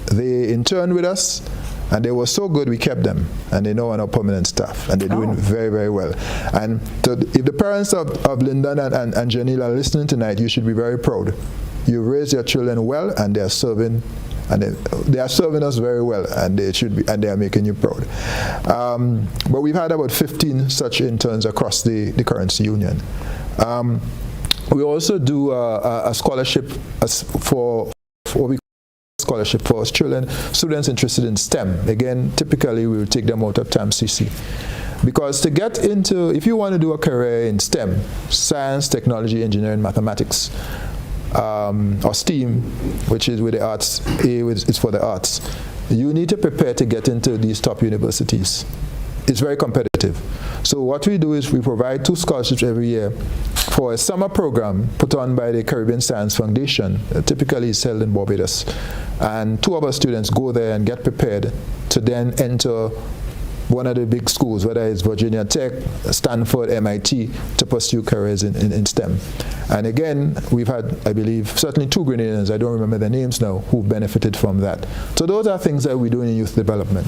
They interned with us, and they were so good we kept them, and they now are our permanent staff, and they're doing very, very well. And if the parents of Lyndon and Janelle are listening tonight, you should be very proud. You raised your children well, and they are serving. And they are serving us very well, and they should be, and they are making you proud. But we've had about 15 such interns across the currency union. We also do a scholarship for what we call scholarship for students interested in STEM. Again, typically we will take them out of TAM-CC. Because to get into, if you want to do a career in STEM, science, technology, engineering, mathematics, or STEAM, which is with the arts, it's for the arts, you need to prepare to get into these top universities. It's very competitive. So what we do is we provide 2 scholarships every year for a summer program put on by the Caribbean Science Foundation. Typically it's held in Barbados. And 2 of our students go there and get prepared to then enter one of the big schools, whether it's Virginia Tech, Stanford, MIT, to pursue careers in STEM. And again, we've had, I believe, certainly 2 Grenadians, I don't remember their names now, who've benefited from that. So those are things that we do in youth development.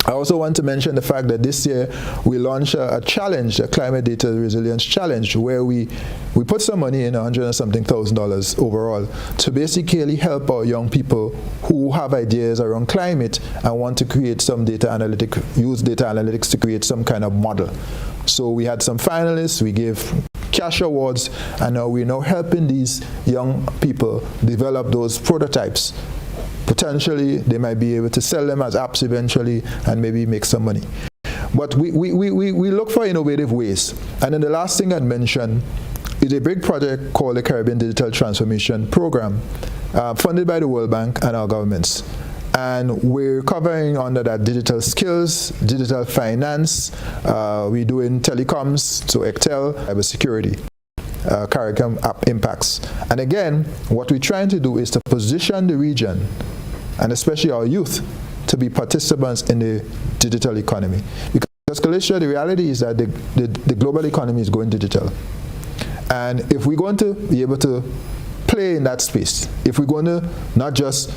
I also want to mention the fact that this year we launched a challenge, a climate data resilience challenge, where we put some money in, $100 and something thousand overall, to basically help our young people who have ideas around climate and want to create some use data analytics to create some kind of model. So we had some finalists, we gave cash awards, and now we're now helping these young people develop those prototypes. Potentially, they might be able to sell them as apps eventually and maybe make some money. But we look for innovative ways. And then the last thing I'd mention is a big project called the Caribbean Digital Transformation Program, funded by the World Bank and our governments. And we're covering under that digital skills, digital finance, we're doing telecoms, so Excel, cybersecurity. Curriculum impacts. And again, what we're trying to do is to position the region, and especially our youth, to be participants in the digital economy. Because, Calistra, the reality is that the global economy is going digital. And if we're going to be able to play in that space, if we're going to not just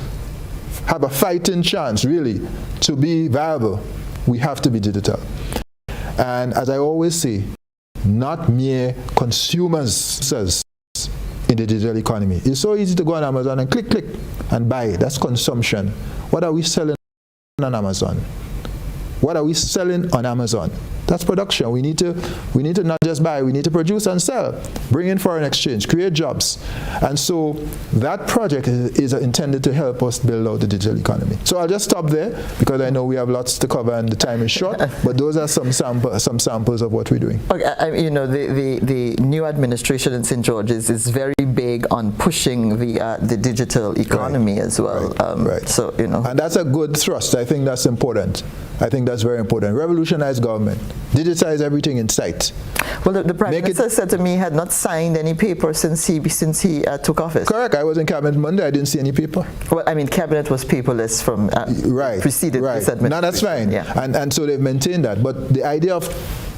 have a fighting chance, really, to be viable, we have to be digital. And as I always say, not mere consumers in the digital economy. It's so easy to go on Amazon and click and buy. That's consumption. What are we selling on Amazon? What are we selling on Amazon? That's production. We need to not just buy, we need to produce and sell, bring in foreign exchange, create jobs. And so that project is intended to help us build out the digital economy. So I'll just stop there because I know we have lots to cover and the time is short, but those are some samples of what we're doing. Okay, the new administration in St. George's is very big on pushing the digital economy as well. Right. So, And that's a good thrust. I think that's important. I think that's very important. Revolutionize government. Digitize everything in sight. Well, the Prime Minister said to me he had not signed any paper since he took office. Correct. I was in Cabinet Monday. I didn't see any paper. Well, I mean, Cabinet was paperless from preceded this administration. No, that's fine. Yeah. And so they've maintained that. But the idea of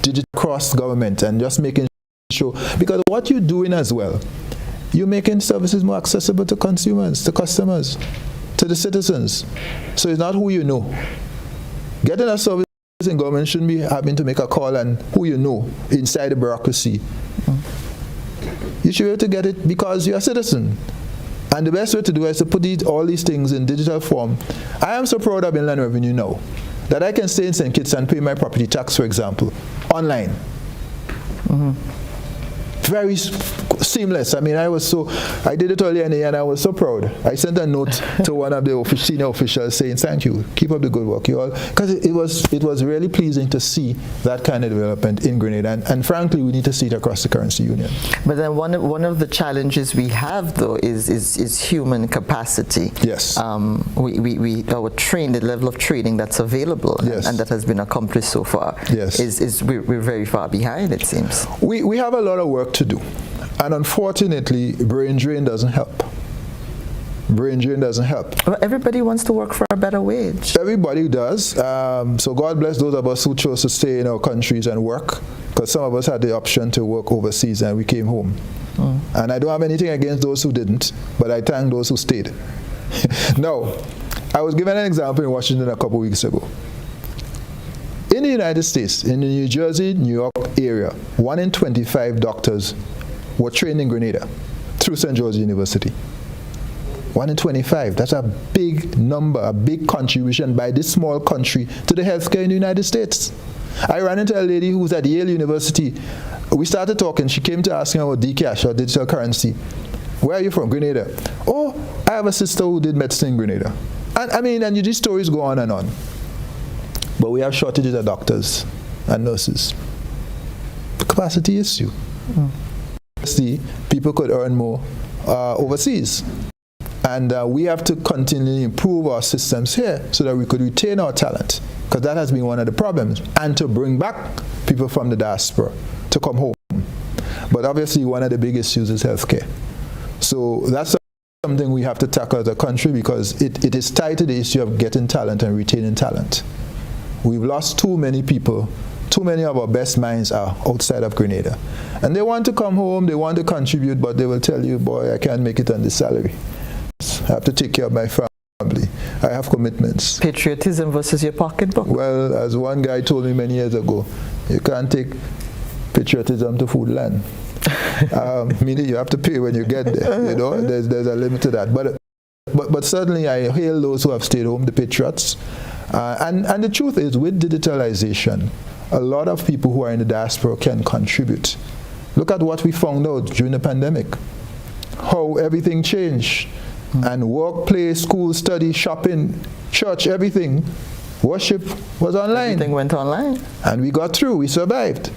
digital cross-government and just making sure, because what you're doing as well, you're making services more accessible to consumers, to customers, to the citizens. So it's not who you know. Getting a service in government shouldn't be having to make a call and who you know inside the bureaucracy. You should be able to get it because you're a citizen. And the best way to do it is to put all these things in digital form. I am so proud of Inland Revenue now that I can stay in St. Kitts and pay my property tax, for example, online. Very seamless. I mean, I did it earlier in the year and I was so proud. I sent a note to one of the senior officials saying, thank you, keep up the good work, you all. Because it was really pleasing to see that kind of development in Grenada. And frankly, we need to see it across the currency union. But then one of the challenges we have, though, is human capacity. Yes. The level of training that's available and that has been accomplished so far we're very far behind, it seems. We have a lot of work to do. And unfortunately, brain drain doesn't help. Brain drain doesn't help. Well, everybody wants to work for a better wage. Everybody does. So God bless those of us who chose to stay in our countries and work, because some of us had the option to work overseas and we came home. And I don't have anything against those who didn't, but I thank those who stayed. Now, I was given an example in Washington a couple weeks ago. In the United States, in the New Jersey, New York area, 1 in 25 doctors were trained in Grenada through St. George's University. 1 in 25. That's a big number, a big contribution by this small country to the healthcare in the United States. I ran into a lady who was at Yale University. We started talking. She came to ask me about Dcash or digital currency. Where are you from? Grenada. Oh, I have a sister who did medicine in Grenada. And these stories go on and on. But we have shortages of doctors and nurses. The capacity issue. See, people could earn more overseas. And we have to continually improve our systems here so that we could retain our talent, because that has been one of the problems, and to bring back people from the diaspora to come home. But obviously one of the big issues is healthcare. So that's something we have to tackle as a country, because it is tied to the issue of getting talent and retaining talent. We've lost too many people. Too many of our best minds are outside of Grenada. And they want to come home, they want to contribute, but they will tell you, boy, I can't make it on this salary. I have to take care of my family. I have commitments. Patriotism versus your pocketbook. Well, as one guy told me many years ago, you can't take patriotism to food land. Meaning you have to pay when you get there. There's a limit to that. But certainly I hail those who have stayed home, the patriots. And the truth is, with digitalization, a lot of people who are in the diaspora can contribute. Look at what we found out during the pandemic, how everything changed. And work, play, school, study, shopping, church, everything, worship was online. Everything went online. And we got through, we survived.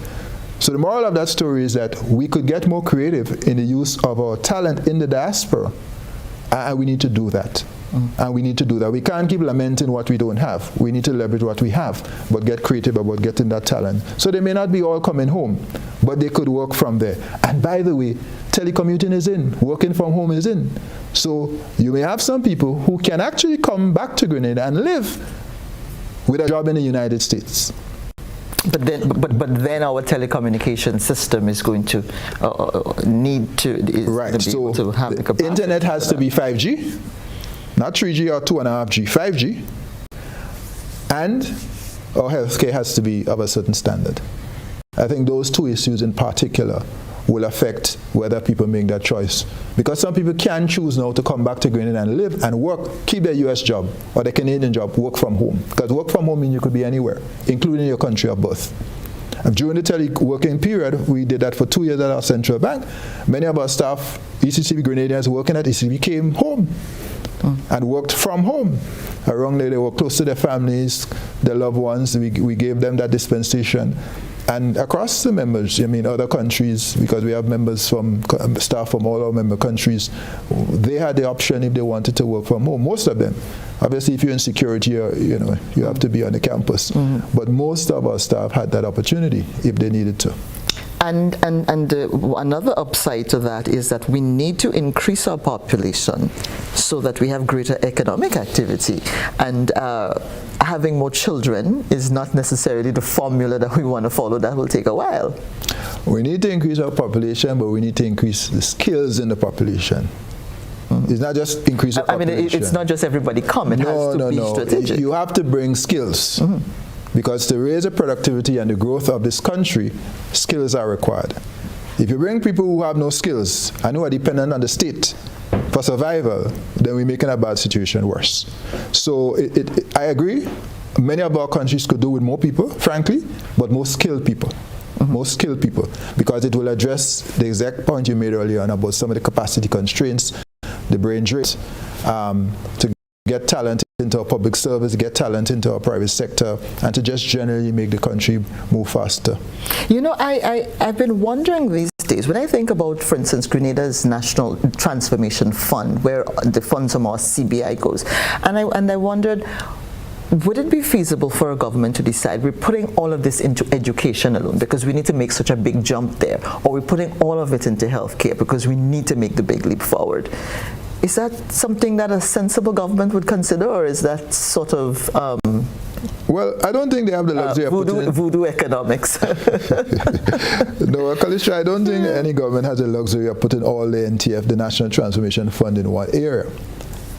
So the moral of that story is that we could get more creative in the use of our talent in the diaspora. And we need to do that. And we need to do that. We can't keep lamenting what we don't have. We need to leverage what we have, but get creative about getting that talent. So they may not be all coming home, but they could work from there. And by the way, telecommuting is in, working from home is in. So you may have some people who can actually come back to Grenada and live with a job in the United States. But then our telecommunication system is going to need to be able to have the capacity. Internet has to be 5G. Not 3G or 2.5G, 5G. And our healthcare has to be of a certain standard. I think those two issues in particular will affect whether people make that choice. Because some people can choose now to come back to Grenada and live and work, keep their US job or their Canadian job, work from home. Because work from home means you could be anywhere, including your country of birth. During the teleworking period, we did that for 2 years at our central bank. Many of our staff, ECCU Grenadians working at ECCU, came home and worked from home. Around there, they were close to their families, their loved ones. We gave them that dispensation. And across the members, I mean, other countries, because we have members from staff from all our member countries, they had the option if they wanted to work from home. Most of them. Obviously, if you're in security, you have to be on the campus. But most of our staff had that opportunity if they needed to. And another upside to that is that we need to increase our population so that we have greater economic activity. And having more children is not necessarily the formula that we want to follow. That will take a while. We need to increase our population, but we need to increase the skills in the population. It's not just increase the population. I mean, it's not just everybody come. It has to be strategic. You have to bring skills. Because to raise the productivity and the growth of this country, skills are required. If you bring people who have no skills and who are dependent on the state for survival, then we're making a bad situation worse. So I agree, many of our countries could do with more people, frankly, but more skilled people. Most skilled people, because it will address the exact point you made earlier on about some of the capacity constraints, the brain drain, to get talent into our public service, get talent into our private sector, and to just generally make the country move faster. You know, I've been wondering these days, when I think about, for instance, Grenada's National Transformation Fund, where the funds from our CBI goes, and I wondered, would it be feasible for a government to decide we're putting all of this into education alone because we need to make such a big jump there, or we're putting all of it into healthcare because we need to make the big leap forward? Is that something that a sensible government would consider, or is that sort of well, I don't think they have the luxury of voodoo economics. No, Calistra, I don't think any government has the luxury of putting all the NTF, the National Transformation Fund, in one area.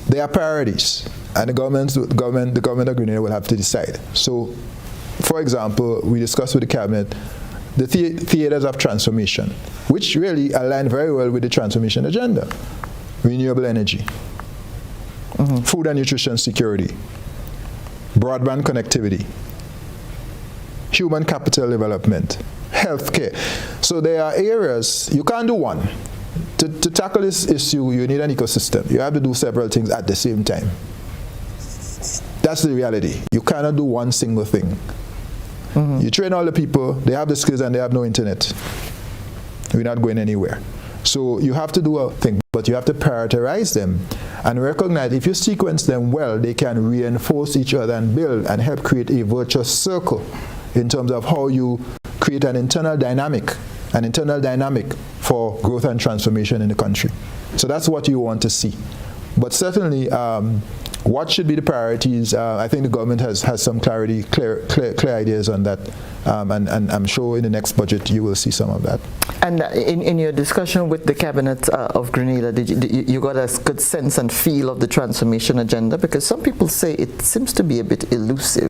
There are priorities, and the government of Grenada will have to decide. So, for example, we discussed with the cabinet the theaters of transformation, which really align very well with the transformation agenda. Renewable energy, food and nutrition security, broadband connectivity, human capital development, healthcare. So there are areas, you can't do one. To tackle this issue, you need an ecosystem. You have to do several things at the same time. That's the reality. You cannot do one single thing. You train all the people, they have the skills and they have no internet. We're not going anywhere. So you have to do a thing, but you have to prioritize them and recognize if you sequence them well, they can reinforce each other and build and help create a virtuous circle in terms of how you create an internal dynamic for growth and transformation in the country. So that's what you want to see. But certainly, what should be the priorities? I think the government has some clarity, clear ideas on that, and I'm sure in the next budget you will see some of that. And in your discussion with the cabinet of Grenada, you got a good sense and feel of the transformation agenda? Because some people say it seems to be a bit elusive.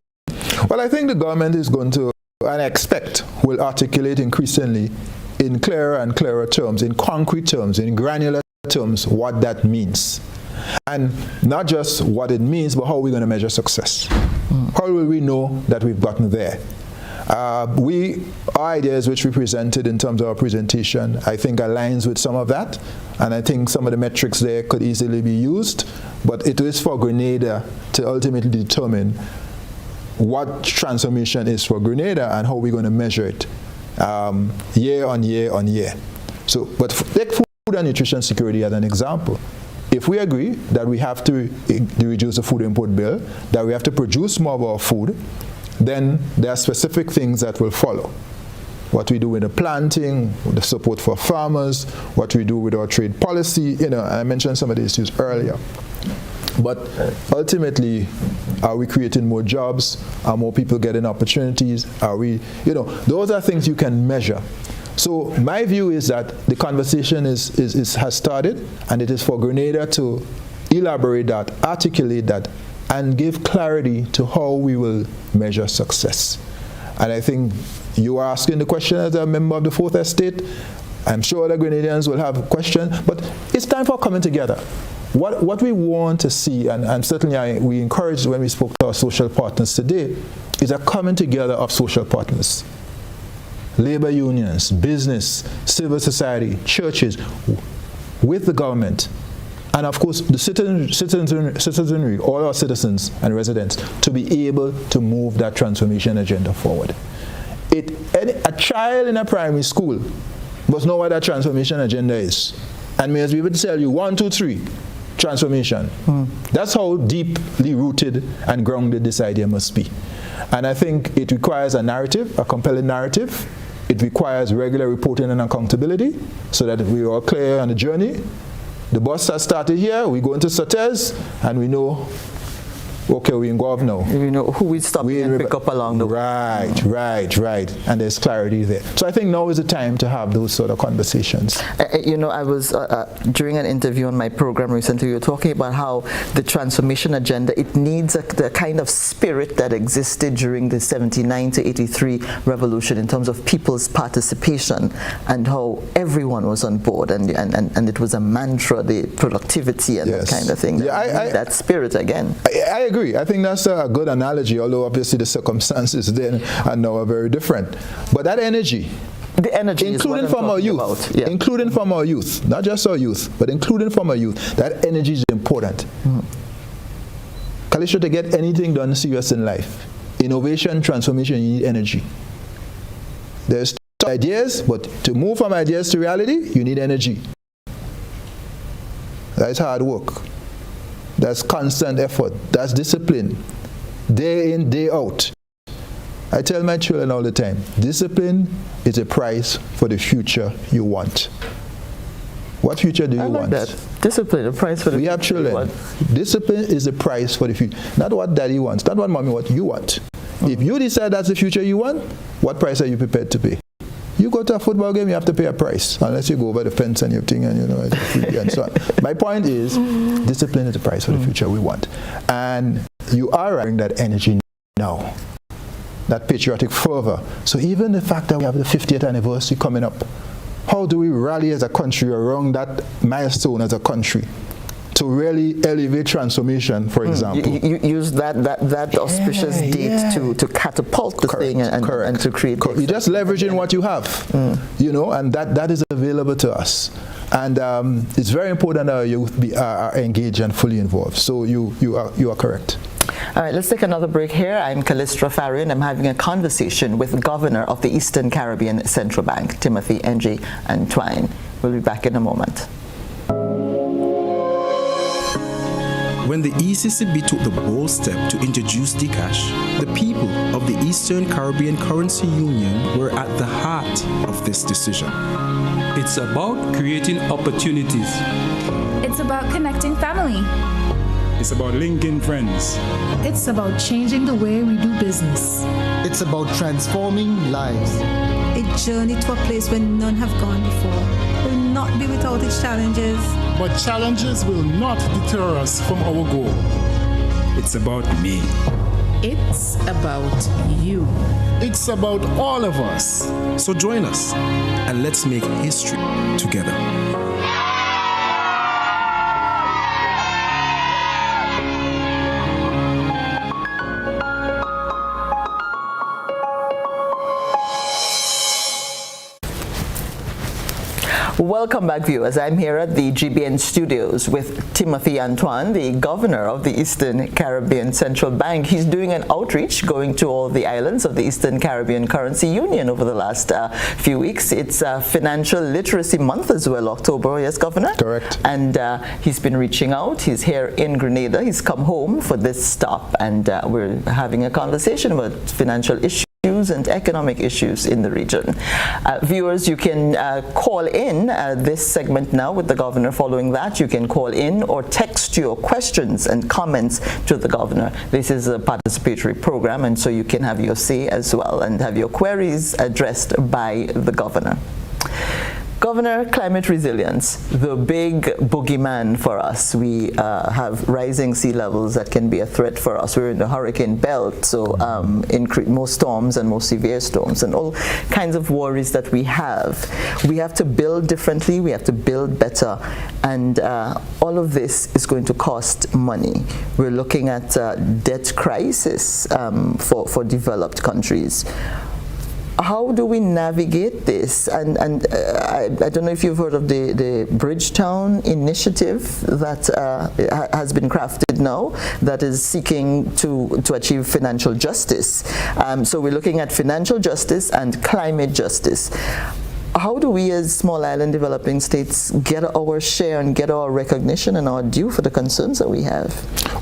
Well, I think the government is going to, and I expect, will articulate increasingly in clearer and clearer terms, in concrete terms, in granular terms, what that means. And not just what it means, but how we're going to measure success. How will we know that we've gotten there? Our ideas which we presented in terms of our presentation, I think aligns with some of that. And I think some of the metrics there could easily be used. But it is for Grenada to ultimately determine what transformation is for Grenada and how we're going to measure it year on year on year. So, but take food and nutrition security as an example. If we agree that we have to reduce the food import bill, that we have to produce more of our food, then there are specific things that will follow. What we do with the planting, with the support for farmers, what we do with our trade policy, I mentioned some of the issues earlier. But ultimately, are we creating more jobs? Are more people getting opportunities? Are we, those are things you can measure. So my view is that the conversation has started, and it is for Grenada to elaborate that, articulate that, and give clarity to how we will measure success. And I think you are asking the question as a member of the Fourth Estate. I'm sure the Grenadians will have a question, but it's time for coming together. What we want to see, and certainly we encouraged when we spoke to our social partners today, is a coming together of social partners. labor unions, business, civil society, churches, with the government, and of course the citizenry, all our citizens and residents, to be able to move that transformation agenda forward. A child in a primary school must know what that transformation agenda is, and may be able to tell you 1, 2, 3 transformation. That's how deeply rooted and grounded this idea must be. And I think it requires a narrative, a compelling narrative. It requires regular reporting and accountability so that we are clear on the journey. The bus has started here, we go into Sautez, and we know, okay, we're involved now. We know who we stop and pick up along the way. Right. And there's clarity there. So I think now is the time to have those sort of conversations. You know, I was, during an interview on my program recently, we were talking about how the transformation agenda, it needs the kind of spirit that existed during the 79 to 83 revolution in terms of people's participation and how everyone was on board and it was a mantra, the productivity and that kind of thing. That spirit again. I agree. I think that's a good analogy, although obviously the circumstances then and now are very different. But that energy, the energy, including from our youth, including from our youth, not just our youth, but including from our youth, that energy is important. Calistra, to get anything done serious in life, innovation, transformation, you need energy. There's ideas, but to move from ideas to reality, you need energy. That's hard work. That's constant effort. That's discipline. Day in, day out. I tell my children all the time, discipline is a price for the future you want. What future do you want? That. Discipline, a price for the future. We have children. Discipline is the price for the future. Not what daddy wants, not what mommy wants, you want. If you decide that's the future you want, what price are you prepared to pay? You go to a football game, you have to pay a price, unless you go over the fence and your thing and and so on. My point is, discipline is the price for the future we want. And you are having that energy now, that patriotic fervor. So even the fact that we have the 50th anniversary coming up, how do we rally as a country around that milestone as a country to really elevate transformation, for example? You use that auspicious date to catapult the thing and to create. You're just leveraging what you have, you know, and that is available to us. And it's very important that our youth are engaged and fully involved. So you are correct. All right, let's take another break here. I'm Calistra Farrier, and I'm having a conversation with the Governor of the Eastern Caribbean Central Bank, Timothy N.J. Antoine. We'll be back in a moment. When the ECCB took the bold step to introduce Dcash, the people of the Eastern Caribbean Currency Union were at the heart of this decision. It's about creating opportunities. It's about connecting family. It's about linking friends. It's about changing the way we do business. It's about transforming lives. A journey to a place where none have gone before will not be without its challenges. But challenges will not deter us from our goal. It's about me. It's about you. It's about all of us. So join us and let's make history together. Welcome back, viewers. I'm here at the GBN studios with Timothy Antoine, the Governor of the Eastern Caribbean Central Bank. He's doing an outreach going to all the islands of the Eastern Caribbean Currency Union over the last few weeks. It's Financial Literacy Month as well, October, yes, Governor? Correct. And he's been reaching out. He's here in Grenada. He's come home for this stop, and we're having a conversation about financial issues and economic issues in the region. Viewers, you can call in this segment now with the Governor. Following that, you can call in or text your questions and comments to the Governor. This is a participatory program, and so you can have your say as well and have your queries addressed by the Governor. Governor, climate resilience, the big boogeyman for us. We have rising sea levels that can be a threat for us. We're in the hurricane belt, so more storms and more severe storms and all kinds of worries that we have. We have to build differently, we have to build better, and all of this is going to cost money. We're looking at debt crisis for developed countries. how do we navigate this? And I don't know if you've heard of the Bridgetown initiative that has been crafted now that is seeking to achieve financial justice. So we're looking at financial justice and climate justice. How do we as small island developing states get our share and get our recognition and our due for the concerns that we have?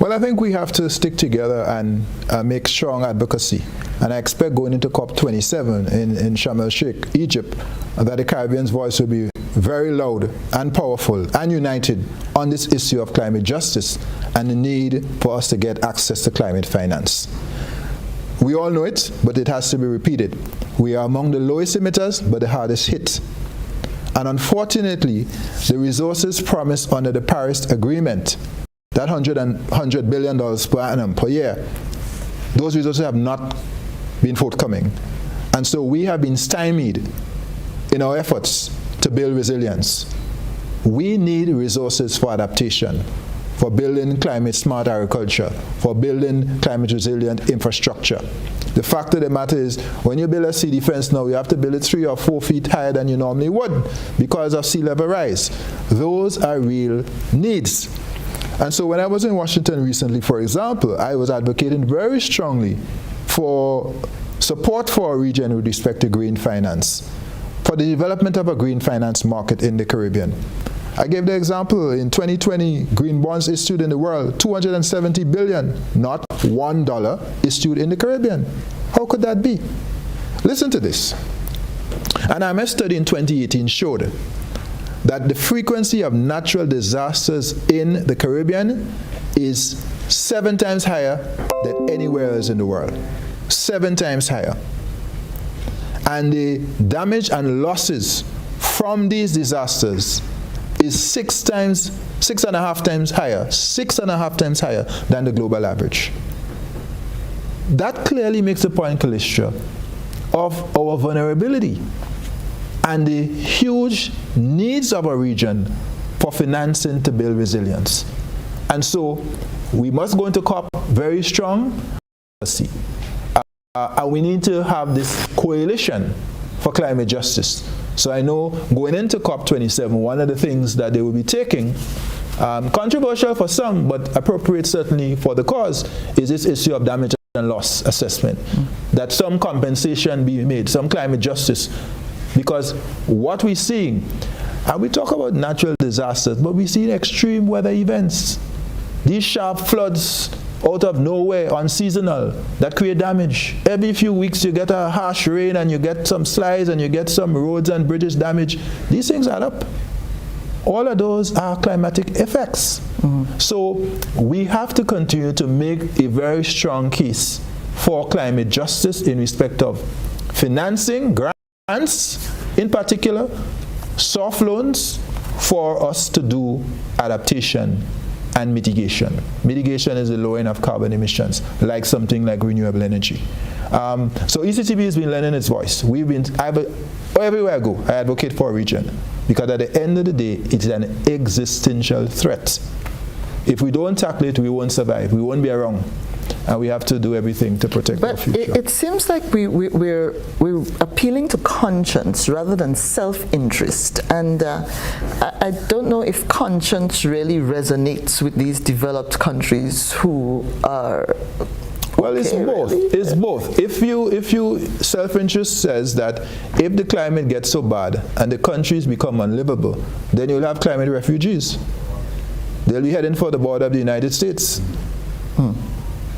Well, I think we have to stick together and make strong advocacy. And I expect going into COP27 in Sharm el-Sheikh, Egypt, that the Caribbean's voice will be very loud and powerful and united on this issue of climate justice and the need for us to get access to climate finance. We all know it, but it has to be repeated. We are among the lowest emitters, but the hardest hit. And unfortunately, the resources promised under the Paris Agreement, that $100 billion per annum per year, those resources have not been forthcoming. And so we have been stymied in our efforts to build resilience. We need resources for adaptation, for building climate-smart agriculture, for building climate-resilient infrastructure. The fact of the matter is, when you build a sea defense now, you have to build it 3 or 4 feet higher than you normally would because of sea level rise. Those are real needs. And so when I was in Washington recently, for example, I was advocating very strongly for support for our region with respect to green finance, for the development of a green finance market in the Caribbean. I gave the example, in 2020, green bonds issued in the world, $270 billion, not $1 issued in the Caribbean. How could that be? Listen to this. An IMF study in 2018 showed that the frequency of natural disasters in the Caribbean is 7 times higher than anywhere else in the world. 7 times higher. And the damage and losses from these disasters is 6.5 times higher than the global average. That clearly makes a point, Calistra, of our vulnerability and the huge needs of our region for financing to build resilience. And so we must go into COP very strong, and we need to have this coalition for climate justice. So I know going into COP27, one of the things that they will be taking, controversial for some, but appropriate certainly for the cause, is this issue of damage and loss assessment. That some compensation be made, some climate justice. Because what we're seeing, and we talk about natural disasters, but we see extreme weather events. These sharp floods out of nowhere, unseasonal, that create damage. Every few weeks you get a harsh rain and you get some slides and you get some roads and bridges damage. These things add up. All of those are climatic effects. So we have to continue to make a very strong case for climate justice in respect of financing, grants in particular, soft loans for us to do adaptation and mitigation. Mitigation is the lowering of carbon emissions, like something like renewable energy. So ECCB has been lending its voice. Everywhere I go, I advocate for a region, because at the end of the day, it's an existential threat. If we don't tackle it, we won't survive. We won't be around. And we have to do everything to protect our future. It seems like we're appealing to conscience rather than self-interest. And I don't know if conscience really resonates with these developed countries who are... Well, it's both. Really? It's both. If you self-interest says that if the climate gets so bad and the countries become unlivable, then you'll have climate refugees. They'll be heading for the border of the United States.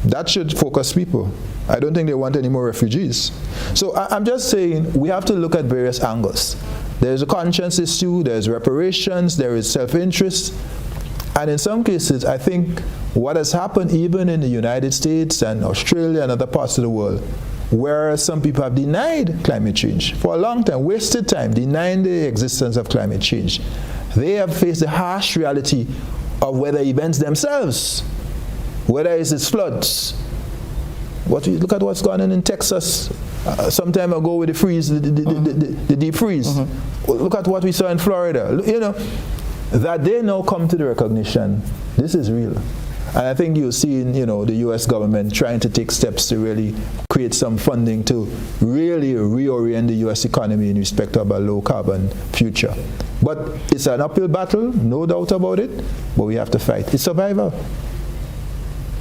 That should focus people. I don't think they want any more refugees. So I'm just saying we have to look at various angles. There's a conscience issue, there's reparations, there is self-interest. And in some cases, I think what has happened even in the United States and Australia and other parts of the world, where some people have denied climate change for a long time, wasted time, denying the existence of climate change. They have faced the harsh reality of weather events themselves. Whether it's floods. Look at what's going on in Texas some time ago with the freeze, the deep freeze. Look at what we saw in Florida. You know, that they now come to the recognition, this is real. And I think you're seeing, the U.S. government trying to take steps to really create some funding to really reorient the U.S. economy in respect of a low-carbon future. But it's an uphill battle, no doubt about it, but we have to fight. It's survival.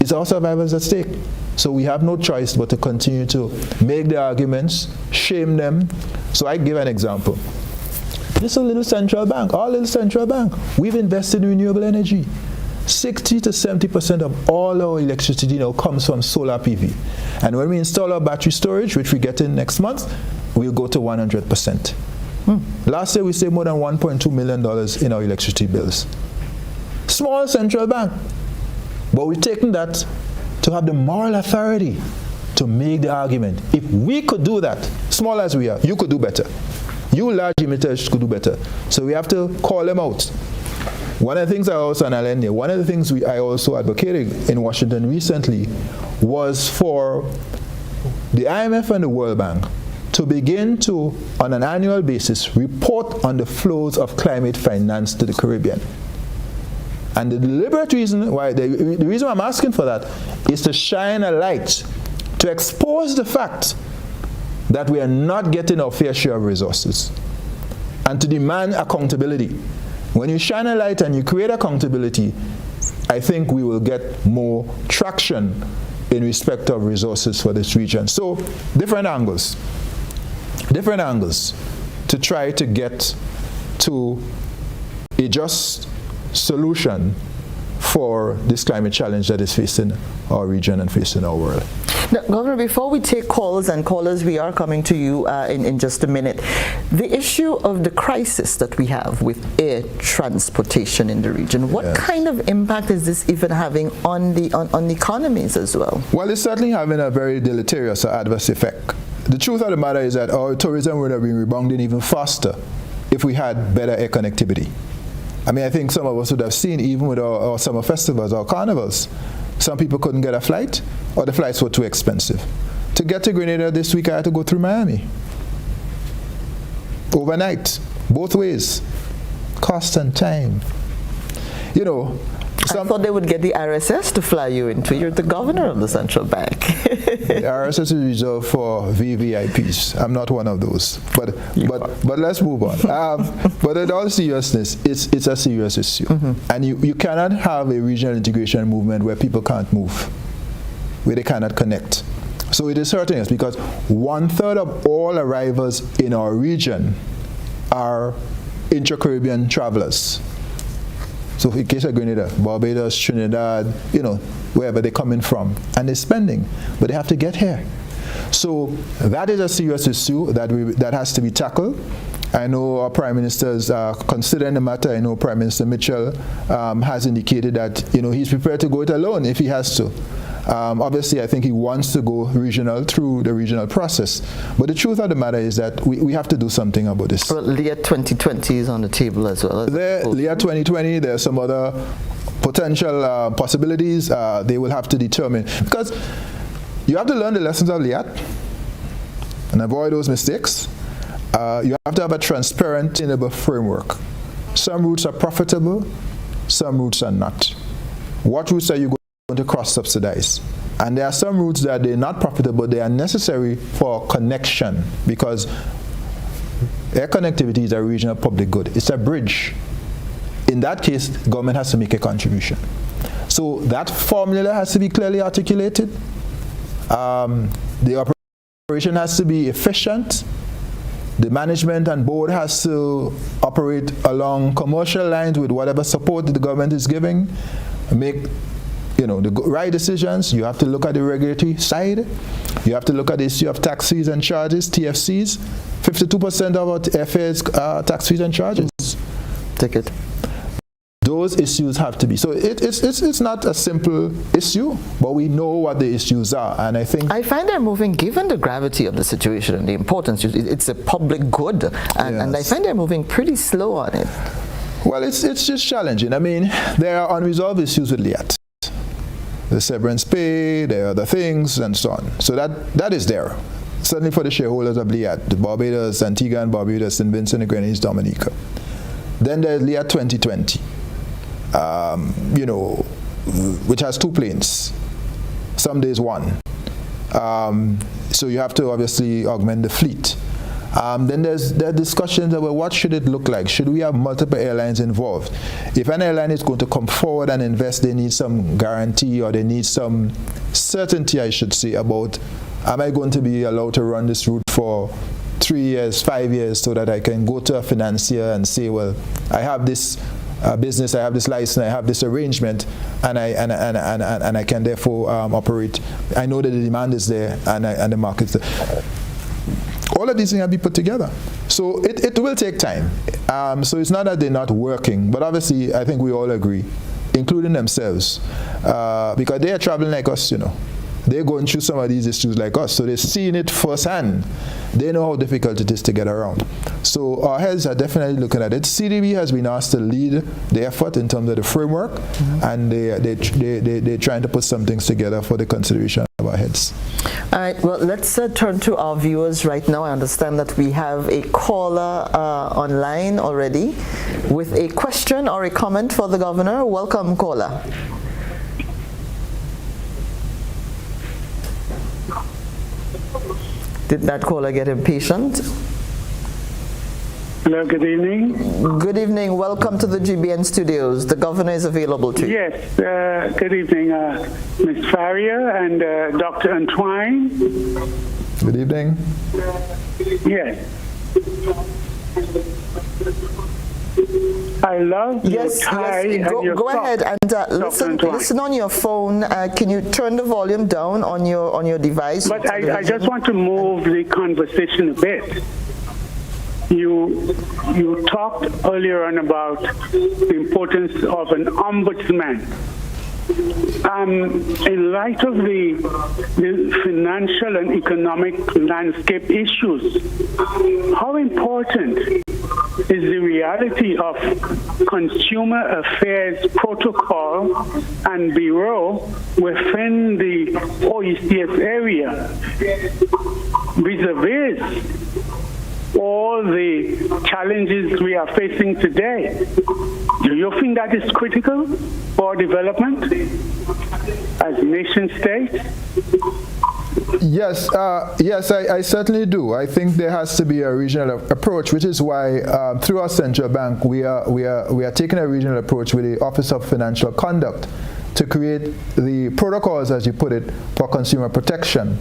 It's our survivors at stake. So we have no choice but to continue to make the arguments, shame them. So I give an example. This is a little central bank, our little central bank. We've invested in renewable energy. 60 to 70% of all our electricity now comes from solar PV. And when we install our battery storage, which we get in next month, we'll go to 100%. Last year we saved more than $1.2 million in our electricity bills. Small central bank. But we've taken that to have the moral authority to make the argument. If we could do that, small as we are, you could do better. You large emitters could do better. So we have to call them out. One of the things I also I also advocated in Washington recently was for the IMF and the World Bank to begin to, on an annual basis, report on the flows of climate finance to the Caribbean. And the deliberate reason why, the reason I'm asking for that is to shine a light, to expose the fact that we are not getting our fair share of resources, and to demand accountability. When you shine a light and you create accountability, I think we will get more traction in respect of resources for this region. So, different angles to try to get to a just solution for this climate challenge that is facing our region and facing our world. Now, Governor, before we take calls, and callers, we are coming to you in just a minute. The issue of the crisis that we have with air transportation in the region, what kind of impact is this even having on the economies as well? Well, it's certainly having a very deleterious or adverse effect. The truth of the matter is that our tourism would have been rebounding even faster if we had better air connectivity. I mean, I think some of us would have seen, even with our summer festivals, our carnivals, some people couldn't get a flight, or the flights were too expensive. To get to Grenada this week, I had to go through Miami. Overnight, both ways. Cost and time. I thought they would get the RSS to fly you into. You're the governor of the central bank. The RSS is reserved for VVIPs. I'm not one of those. But let's move on. But in all seriousness, it's a serious issue. And you cannot have a regional integration movement where people can't move, where they cannot connect. So it is hurting us because 1/3 of all arrivals in our region are intra-Caribbean travelers. So in case of Grenada, Barbados, Trinidad, wherever they're coming from, and they're spending, but they have to get here. So that is a serious issue that has to be tackled. I know our Prime Minister is considering the matter. I know Prime Minister Mitchell has indicated that he's prepared to go it alone if he has to. Obviously, I think he wants to go regional through the regional process. But the truth of the matter is that we have to do something about this. Well, LEA 2020 is on the table as well. LEA 2020, there are some other potential possibilities they will have to determine. Because you have to learn the lessons of LEA and avoid those mistakes. You have to have a transparent, sustainable framework. Some routes are profitable, some routes are not. What routes are you going to cross-subsidize? And there are some routes that they're not profitable, they are necessary for connection, because air connectivity is a regional public good. It's a bridge. In that case, the government has to make a contribution. So that formula has to be clearly articulated. The operation has to be efficient. The management and board has to operate along commercial lines with whatever support that the government is giving. Make the right decisions. You have to look at the regulatory side. You have to look at the issue of tax fees and charges, TFCs. 52% of our airfares are tax fees and charges. Ticket. Those issues have to be. So it's not a simple issue, but we know what the issues are. And I find they're moving, given the gravity of the situation and the importance, it's a public good. And I find they're moving pretty slow on it. Well, it's just challenging. I mean, there are unresolved issues with LEA. The severance pay, there are other things, and so on. So that is there. Certainly for the shareholders of LEA, the Barbados, Antigua and Barbuda, St. Vincent and Grenadines, Dominica. Then there's LEA 2020. which has 2 planes, some days 1. So you have to obviously augment the fleet. Then there are discussions about what should it look like. Should we have multiple airlines involved? If an airline is going to come forward and invest, they need some guarantee, or they need some certainty, I should say, about, am I going to be allowed to run this route for 3 years, 5 years, so that I can go to a financier and say, well, I have this business, I have this license, I have this arrangement, and I can therefore operate. I know that the demand is there, and the market's there. All of these things have to be put together. So it will take time. So it's not that they're not working, but obviously I think we all agree, including themselves, because they are traveling like us, you know. They're going through some of these issues like us, so they're seeing it firsthand. They know how difficult it is to get around. So our heads are definitely looking at it. CDB has been asked to lead the effort in terms of the framework, and they're trying to put some things together for the consideration of our heads. All right, well, let's turn to our viewers right now. I understand that we have a caller online already with a question or a comment for the governor. Welcome, caller. Did that caller get impatient? Hello, good evening. Good evening. Welcome to the GBN studios. The governor is available to you. Yes, good evening, Ms. Farrier and Dr. Antoine. Good evening. Yes. I love your tie and your go ahead and listen on your phone. Can you turn the volume down on your device? But I just want to move the conversation a bit. You talked earlier on about the importance of an ombudsman. In light of the financial and economic landscape issues, how important is the reality of consumer affairs protocol and bureau within the OECS area vis-a-vis all the challenges we are facing today? Do you think that is critical for development as nation states? Yes, I certainly do. I think there has to be a regional approach, which is why through our central bank we are taking a regional approach with the Office of Financial Conduct to create the protocols, as you put it, for consumer protection.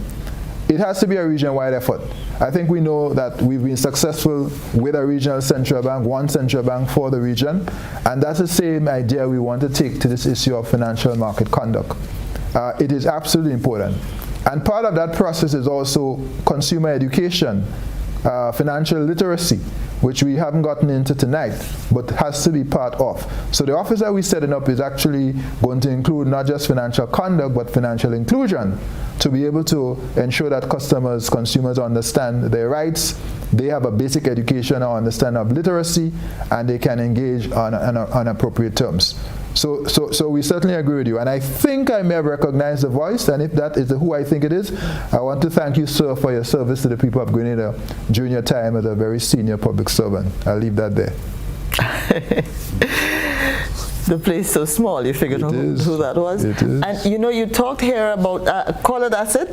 It has to be a region-wide effort. I think we know that we've been successful with a regional central bank, one central bank for the region, and that's the same idea we want to take to this issue of financial market conduct. It is absolutely important. And part of that process is also consumer education, financial literacy, which we haven't gotten into tonight, but has to be part of. So the office that we're setting up is actually going to include not just financial conduct, but financial inclusion, to be able to ensure that consumers understand their rights, they have a basic education or understanding of literacy, and they can engage on appropriate terms. So we certainly agree with you. And I think I may have recognized the voice, and if that is who I think it is, I want to thank you, sir, for your service to the people of Grenada during your time as a very senior public servant. I'll leave that there. The place so small, you figured out who that was. It is. And you talked here about, call it asset.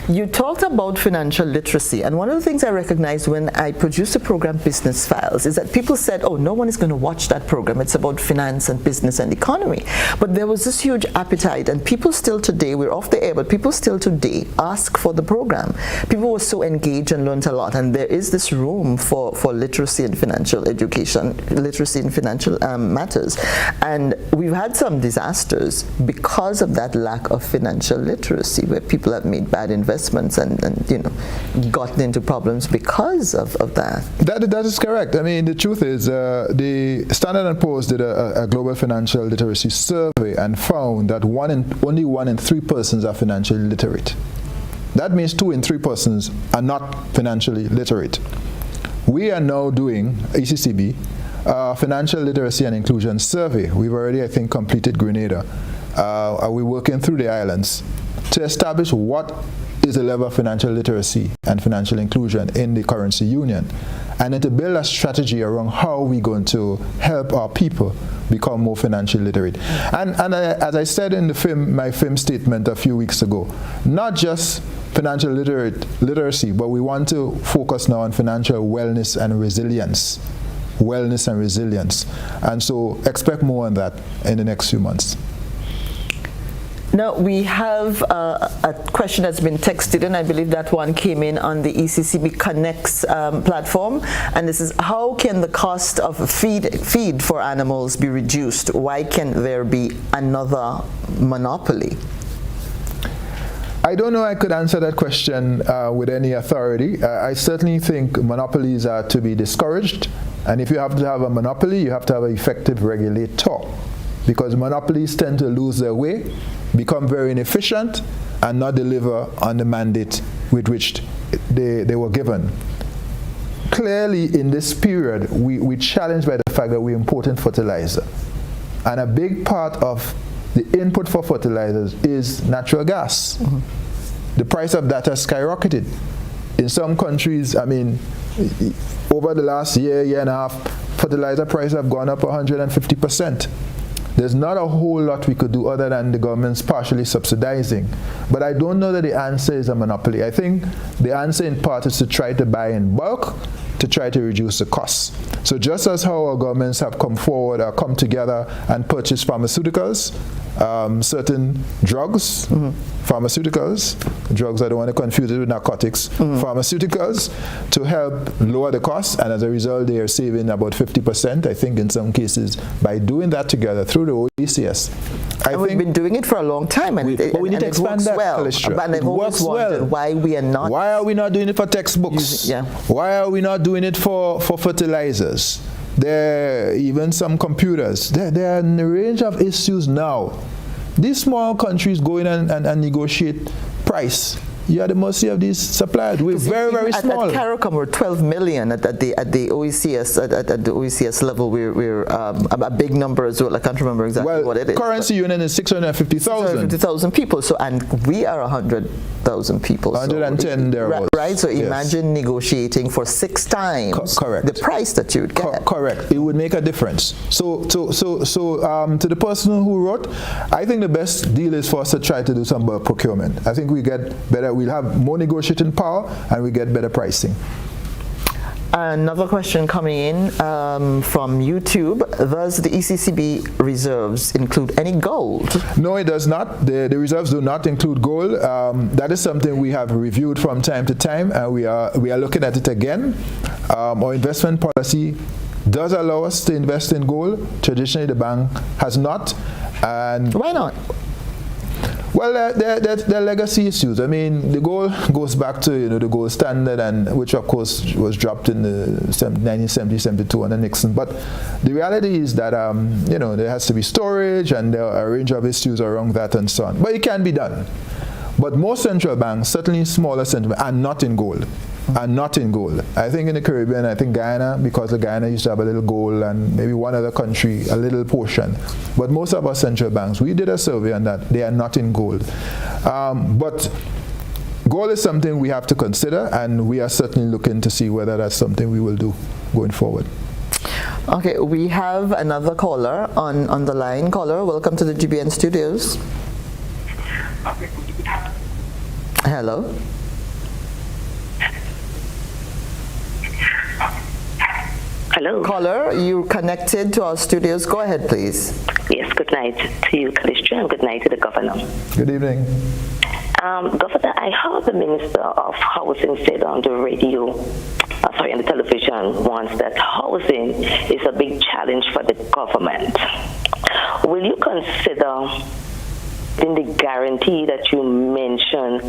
You talked about financial literacy, and one of the things I recognized when I produced the program Business Files is that people said, oh, no one is going to watch that program. It's about finance and business and economy. But there was this huge appetite, and people still today, we're off the air, but people still today ask for the program. People were so engaged and learned a lot, and there is this room for literacy and financial education, literacy in financial matters. And we've had some disasters because of that lack of financial literacy, where people have made bad investments and gotten into problems because of that. That is correct. I mean, the truth is the Standard & Poor's did a global financial literacy survey and found that only 1 in 3 persons are financially literate. That means 2 in 3 persons are not financially literate. We are now doing, ECCB, financial literacy and inclusion survey. We've already, I think, completed Grenada. We're working through the islands to establish what is the level of financial literacy and financial inclusion in the currency union. and then to build a strategy around how we're going to help our people become more financially literate. And as I said in my film statement a few weeks ago, not just financial literacy, but we want to focus now on financial wellness and resilience. And so expect more on that in the next few months. Now, we have a question that's been texted in. I believe that one came in on the ECCB Connects platform. And this is, how can the cost of feed for animals be reduced? Why can there be another monopoly? I don't know I could answer that question with any authority. I certainly think monopolies are to be discouraged. And if you have to have a monopoly, you have to have an effective regulator. Because monopolies tend to lose their way, become very inefficient, and not deliver on the mandate with which they were given. Clearly, in this period, we're challenged by the fact that we're importing fertilizer. And a big part of the input for fertilizers is natural gas. Mm-hmm. The price of that has skyrocketed. In some countries, I mean, over the last year and a half, fertilizer prices have gone up 150%. There's not a whole lot we could do other than the government's partially subsidizing. But I don't know that the answer is a monopoly. I think the answer in part is to try to buy in bulk to try to reduce the costs. So just as how our governments have come forward or come together and purchase pharmaceuticals, certain drugs, pharmaceuticals, drugs, I don't want to confuse it with narcotics, pharmaceuticals, to help lower the costs, and as a result they are saving about 50%, I think in some cases, by doing that together through the OECS. We've been doing it for a long time, and but we need to expand that, Calistra. But I've always wondered why we are not. Why are we not doing it for textbooks? Why are we not doing it for fertilizers? There are even some computers. There are a range of issues now. These small countries go in and negotiate price. You are at the mercy of these suppliers. We're very, very small. At CARICOM, we're 12 million at the OECS at the OECS level. We're a big number as well. I can't remember exactly what it is. Currency union is 650,000. 650,000 people. So, and we are 100,000 people. 110 thereabouts. Right. So imagine negotiating for 6 times the price that you would get. Correct. It would make a difference. So to the person who wrote, I think the best deal is for us to try to do some bulk procurement. I think we get better. We'll have more negotiating power and we get better pricing. Another question coming in from YouTube. Does the ECCB reserves include any gold? No, it does not. The reserves do not include gold. That is something we have reviewed from time to time, and we are looking at it again. Our investment policy does allow us to invest in gold. Traditionally, the bank has not. And why not? Well, they're legacy issues. I mean, the gold goes back to the gold standard, and which of course was dropped in the 1970-72 under Nixon. But the reality is that there has to be storage, and there are a range of issues around that and so on. But it can be done. But most central banks, certainly smaller central banks, are not in gold. I think in the Caribbean, I think Guyana, because Guyana used to have a little gold, and maybe one other country, a little portion. But most of our central banks, we did a survey on that, they are not in gold. But gold is something we have to consider, and we are certainly looking to see whether that's something we will do going forward. Okay, we have another caller on the line. Caller, welcome to the GBN studios. Hello. Hello. Caller, you're connected to our studios. Go ahead, please. Yes, good night to you, Calistra, and good night to the Governor. Good evening. Governor, I heard the Minister of Housing said on the radio, on the television once, that housing is a big challenge for the government. Will you consider in the guarantee that you mentioned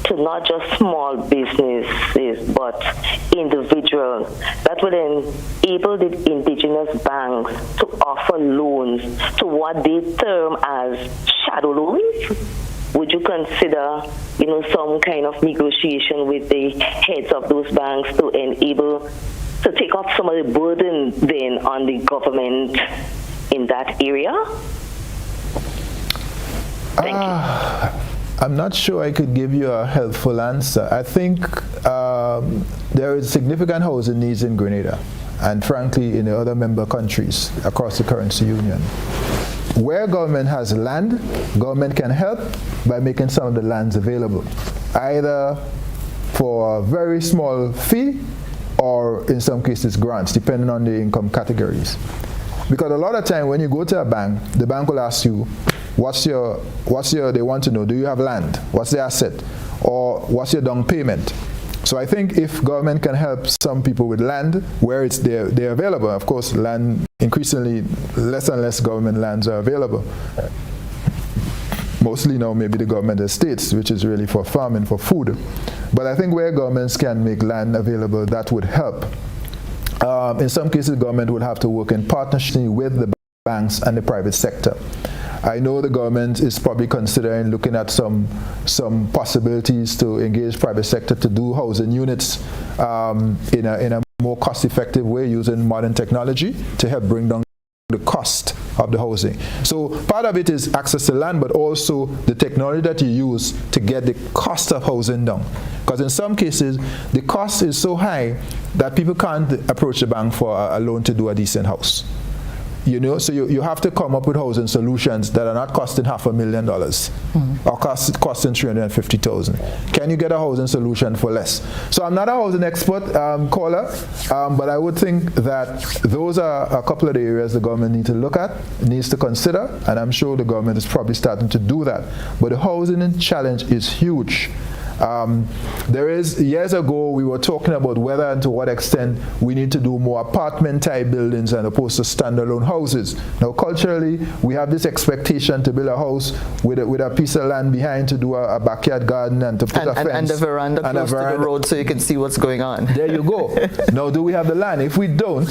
to not just small businesses but individuals that will enable the indigenous banks to offer loans to what they term as shadow loans? Would you consider, some kind of negotiation with the heads of those banks to enable to take off some of the burden then on the government in that area? Thank you. I'm not sure I could give you a helpful answer. I think there is significant housing needs in Grenada, and frankly in the other member countries across the currency union. Where government has land, government can help by making some of the lands available, either for a very small fee or in some cases grants, depending on the income categories. Because a lot of time when you go to a bank, the bank will ask you, they want to know, do you have land? What's the asset? Or what's your down payment? So I think if government can help some people with land where they're available, of course land, increasingly less and less government lands are available. Mostly now maybe the government estates, which is really for farming, for food. But I think where governments can make land available, that would help. In some cases, government would have to work in partnership with the banks and the private sector. I know the government is probably considering looking at some possibilities to engage private sector to do housing units in a more cost-effective way using modern technology to help bring down the cost of the housing. So part of it is access to land, but also the technology that you use to get the cost of housing down. Because in some cases, the cost is so high that people can't approach the bank for a loan to do a decent house. You know, so you have to come up with housing solutions that are not costing $500,000 or costing $350,000. Can you get a housing solution for less? So I'm not a housing expert, caller, but I would think that those are a couple of the areas the government needs to consider, and I'm sure the government is probably starting to do that. But the housing challenge is huge. Years ago we were talking about whether and to what extent we need to do more apartment type buildings as opposed to standalone houses. Now culturally we have this expectation to build a house with a piece of land behind to do a backyard garden and to put a fence. And a veranda close to the road so you can see what's going on. There you go. Now do we have the land? If we don't,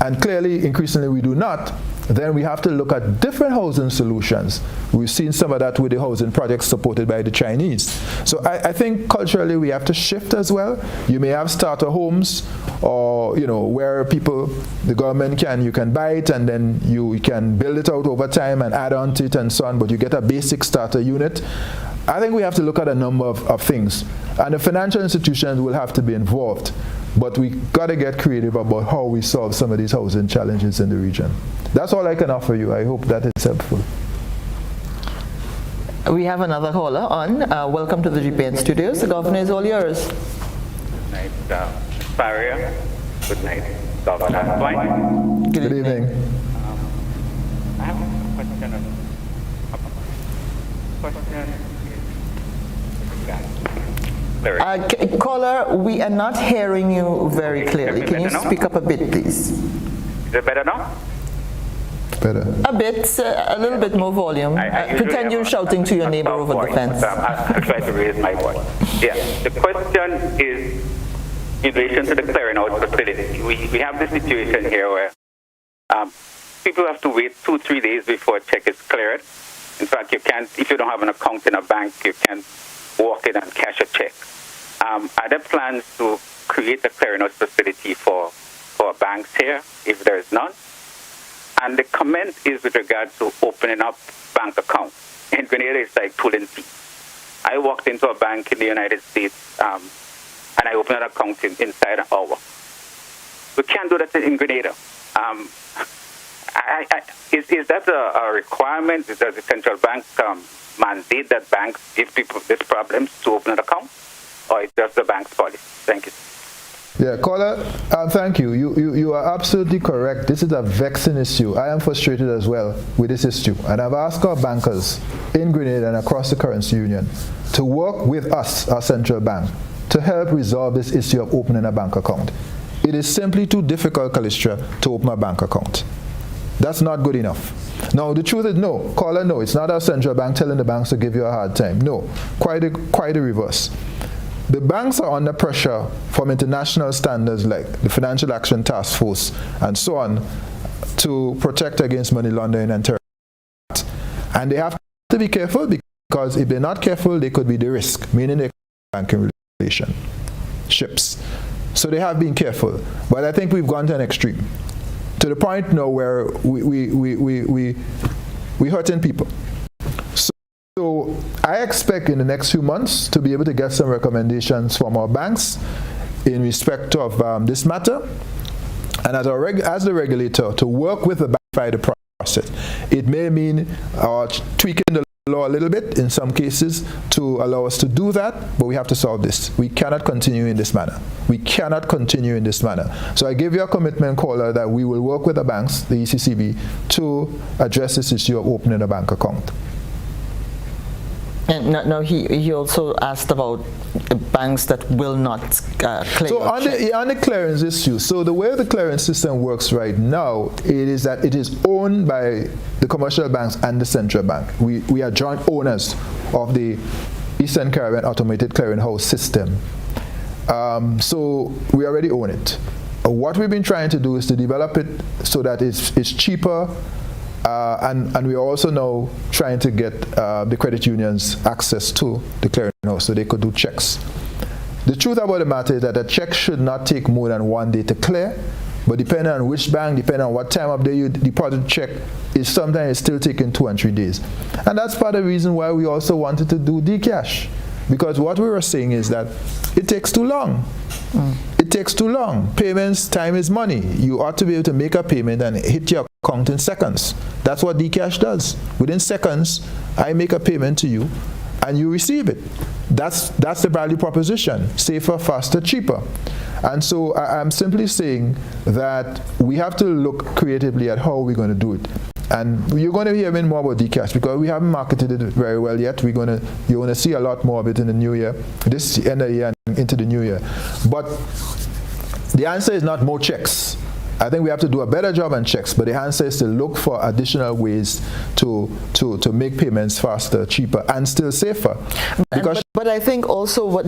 and clearly increasingly we do not, then we have to look at different housing solutions. We've seen some of that with the housing projects supported by the Chinese. So I think culturally we have to shift as well. You may have starter homes, or where the government you can buy it and then you can build it out over time and add on to it and so on, but you get a basic starter unit. I think we have to look at a number of things, and the financial institutions will have to be involved. But we got to get creative about how we solve some of these housing challenges in the region. That's all I can offer you. I hope that is helpful. We have another caller on. Welcome to the GPN studios. The governor is all yours. Good night, Farrier. Good night, Governor Antoine. Good evening. I have a question. Caller, we are not hearing you very clearly. Can you speak up a bit, please? Is it better now? Better. A bit, a little bit more volume. Pretend you're shouting to your neighbor over the fence. I'll try to raise my voice. Yeah, the question is in relation to the clearing out facility. We have this situation here where people have to wait 2-3 days before a check is cleared. In fact, you can't, if you don't have an account in a bank, you can't walk in and cash a check. Are there plans to create a clearinghouse facility for banks here, if there is none? And the comment is with regard to opening up bank accounts. In Grenada, it's like pulling teeth. I walked into a bank in the United States, and I opened an account inside an hour. We can't do that in Grenada. Is that a requirement? Does the central bank mandate that banks give people these problems to open an account? Or is just the bank's policy? Thank you. Yeah, caller, thank you. You are absolutely correct. This is a vexing issue. I am frustrated as well with this issue. And I've asked our bankers in Grenada and across the currency union to work with us, our central bank, to help resolve this issue of opening a bank account. It is simply too difficult, Calistra, to open a bank account. That's not good enough. Now, the truth is no. Caller, no. It's not our central bank telling the banks to give you a hard time. No. Quite the reverse. The banks are under pressure from international standards like the Financial Action Task Force and so on to protect against money laundering and terrorism. And they have to be careful, because if they're not careful, they could be the risk, meaning the banking relationships. So they have been careful. But I think we've gone to an extreme, to the point now where we hurting people. So I expect in the next few months to be able to get some recommendations from our banks in respect of this matter, and as the regulator to work with the bank to verify the process. It may mean tweaking the law a little bit in some cases to allow us to do that, but we have to solve this. We cannot continue in this manner. We cannot continue in this manner. So I give you a commitment, caller, that we will work with the banks, the ECCB, to address this issue of opening a bank account. And now he also asked about banks that will not clear. So on the clearance issue, so the way the clearance system works right now, it is that it is owned by the commercial banks and the central bank. We are joint owners of the Eastern Caribbean Automated Clearinghouse system. So we already own it. What we've been trying to do is to develop it so that it's cheaper. And we are also now trying to get the credit unions access to the clearinghouse so they could do checks. The truth about the matter is that a check should not take more than 1 day to clear, but depending on which bank, depending on what time of day you deposit check, sometimes it's still taking 2 and 3 days. And that's part of the reason why we also wanted to do Dcash, because what we were saying is that it takes too long. It takes too long. Payments, time is money. You ought to be able to make a payment and hit your account in seconds. That's what Dcash does. Within seconds, I make a payment to you and you receive it. That's the value proposition. Safer, faster, cheaper. And so I'm simply saying that we have to look creatively at how we're going to do it. And you're going to hear more about Dcash because we haven't marketed it very well yet. You're going to see a lot more of it in the new year, this end of the year and into the new year. But the answer is not more checks. I think we have to do a better job on checks, but the answer is to look for additional ways to make payments faster, cheaper, and still safer. Because but I think also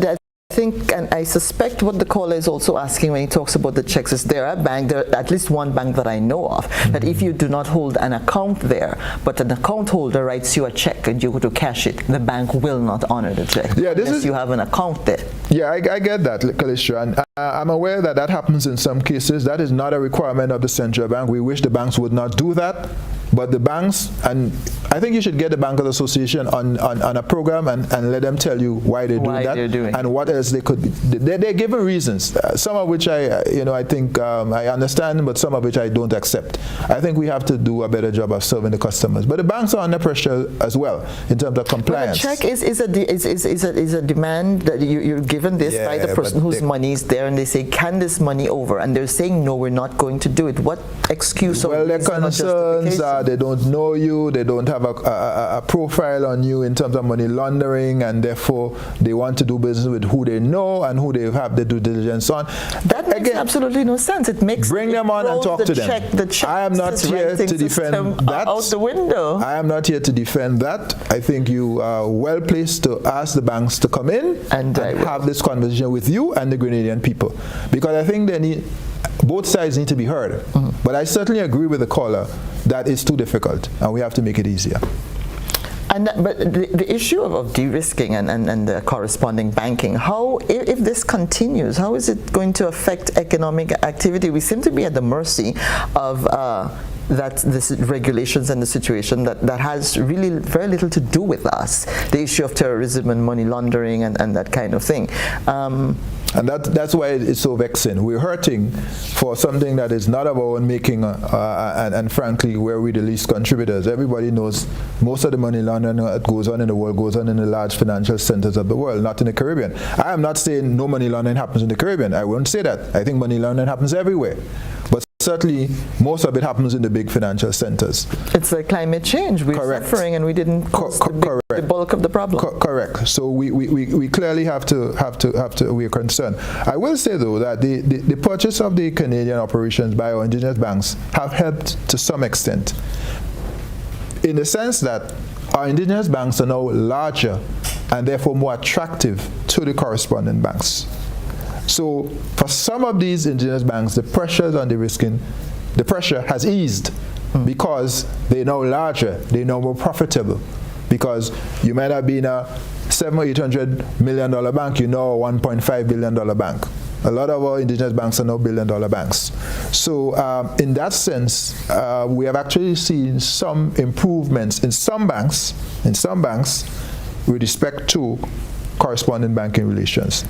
and I suspect what the caller is also asking when he talks about the checks is there at least one bank that I know of, that if you do not hold an account there, but an account holder writes you a check and you go to cash it, the bank will not honor the check unless you have an account there. Yeah, I get that, Calistra, and I'm aware that happens in some cases. That is not a requirement of the central bank. We wish the banks would not do that. But the banks, and I think you should get the Bankers Association on a program and let them tell you why they're doing that and what else they could be. They're given reasons, some of which I think I understand, but some of which I don't accept. I think we have to do a better job of serving the customers. But the banks are under pressure as well in terms of compliance. But a check is a demand that you're given this by the person whose money is there, and they say, can this money over? And they're saying, no, we're not going to do it. What excuse? Well, their concerns are they don't know you, they don't have a profile on you in terms of money laundering, and therefore they want to do business with who they know and who they have the due diligence on. That makes absolutely no sense. It makes bring them on and talk to them. I am not here to defend that. Out the window. I am not here to defend that. I think you are well placed to ask the banks to come in and have this conversation with you and the Grenadian people, because I think both sides need to be heard. But I certainly agree with the caller that it's too difficult and we have to make it easier. But the issue of de-risking and the corresponding banking, if this continues, how is it going to affect economic activity? We seem to be at the mercy of this regulations and the situation that has really very little to do with us. The issue of terrorism and money laundering and that kind of thing. And that's why it's so vexing. We're hurting for something that is not of our own making, and frankly, where we're the least contributors. Everybody knows most of the money laundering that goes on in the world goes on in the large financial centers of the world, not in the Caribbean. I am not saying no money laundering happens in the Caribbean. I won't say that. I think money laundering happens everywhere. But certainly, most of it happens in the big financial centers. It's like climate change. We're suffering, and we didn't cause the bulk of the problem. Correct. So we clearly have to. We are concerned. I will say though that the purchase of the Canadian operations by our indigenous banks have helped to some extent, in the sense that our indigenous banks are now larger and therefore more attractive to the correspondent banks. So for some of these indigenous banks, the pressures on the pressure has eased because they're now larger, they're now more profitable. Because you might have been a $700 or $800 million bank, you're now a $1.5 billion bank. A lot of our indigenous banks are now billion-dollar banks. So in that sense, we have actually seen some improvements in some banks with respect to correspondent banking relations.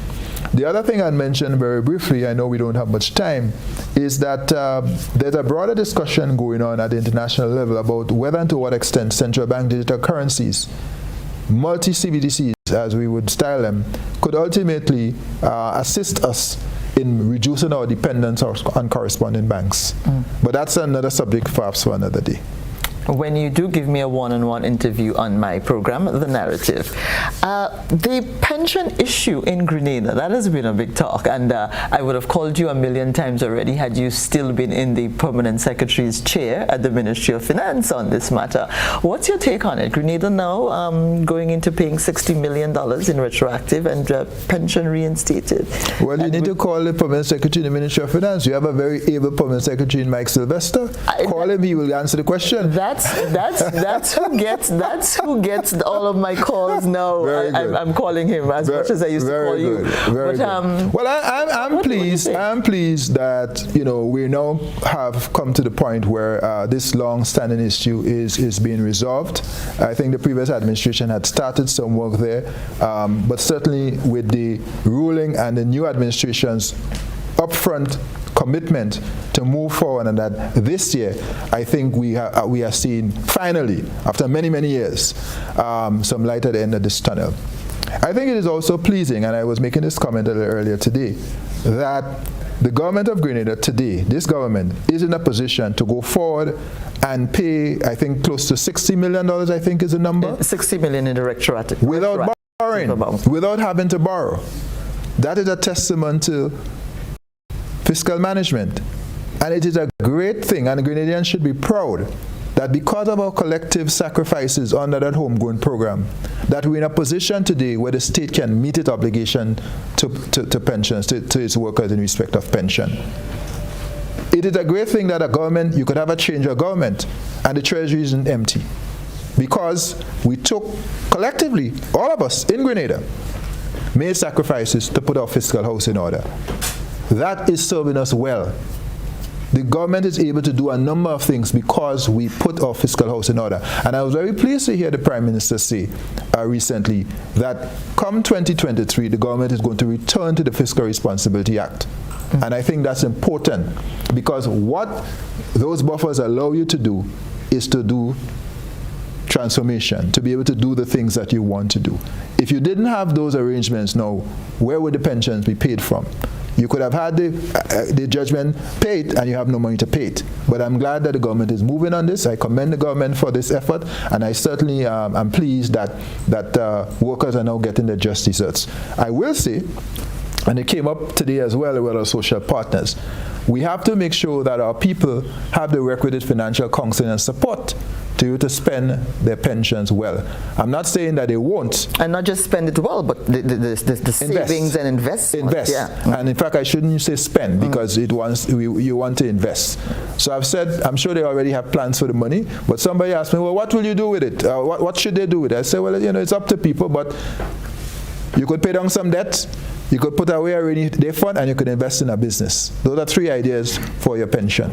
The other thing I'd mention very briefly, I know we don't have much time, is that there's a broader discussion going on at the international level about whether and to what extent central bank digital currencies, multi-CBDCs as we would style them, could ultimately assist us in reducing our dependence on correspondent banks. But that's another subject perhaps for another day. When you do give me a one-on-one interview on my program, The Narrative, the pension issue in Grenada, that has been a big talk, and I would have called you a million times already had you still been in the permanent secretary's chair at the Ministry of Finance on this matter. What's your take on it? Grenada now going into paying $60 million in retroactive and pension reinstated. Well, you need to call the permanent secretary in the Ministry of Finance. You have a very able permanent secretary in Mike Sylvester. Call him, he will answer the question. That's who gets all of my calls now. I'm calling him as much as I used to call you. Very good. Well, I'm pleased that we now have come to the point where this long-standing issue is being resolved. I think the previous administration had started some work there, but certainly with the ruling and the new administration's upfront commitment to move forward, and that this year I think we are seeing finally, after many years, some light at the end of this tunnel. I think it is also pleasing, and I was making this comment a little earlier today, that the government of Grenada today, this government, is in a position to go forward and pay, I think, close to $60 million, I think is the number. 60 million in the retroactive. Without borrowing, without having to borrow. That is a testament to fiscal management. And it is a great thing, and Grenadians should be proud that because of our collective sacrifices under that homegrown program, that we're in a position today where the state can meet its obligation to pensions, to its workers in respect of pension. It is a great thing that a government, you could have a change of government, and the treasury isn't empty. Because we took, collectively, all of us in Grenada, made sacrifices to put our fiscal house in order. That is serving us well. The government is able to do a number of things because we put our fiscal house in order. And I was very pleased to hear the Prime Minister say recently that come 2023, the government is going to return to the Fiscal Responsibility Act. And I think that's important because what those buffers allow you to do is to do transformation, to be able to do the things that you want to do. If you didn't have those arrangements now, where would the pensions be paid from? You could have had the judgment paid and you have no money to pay it. But I'm glad that the government is moving on this. I commend the government for this effort, and I certainly am pleased that workers are now getting their just desserts. I will say, and it came up today as well with our social partners, we have to make sure that our people have the requisite financial counseling and support to spend their pensions well. I'm not saying that they won't. And not just spend it well, but the savings and investment. Invest. Yeah. And in fact, I shouldn't say spend because you want to invest. So I've said, I'm sure they already have plans for the money, but somebody asked me, well, what will you do with it? What should they do with it? I say, well, it's up to people, but you could pay down some debt, you could put away a rainy day fund, and you could invest in a business. Those are 3 ideas for your pension.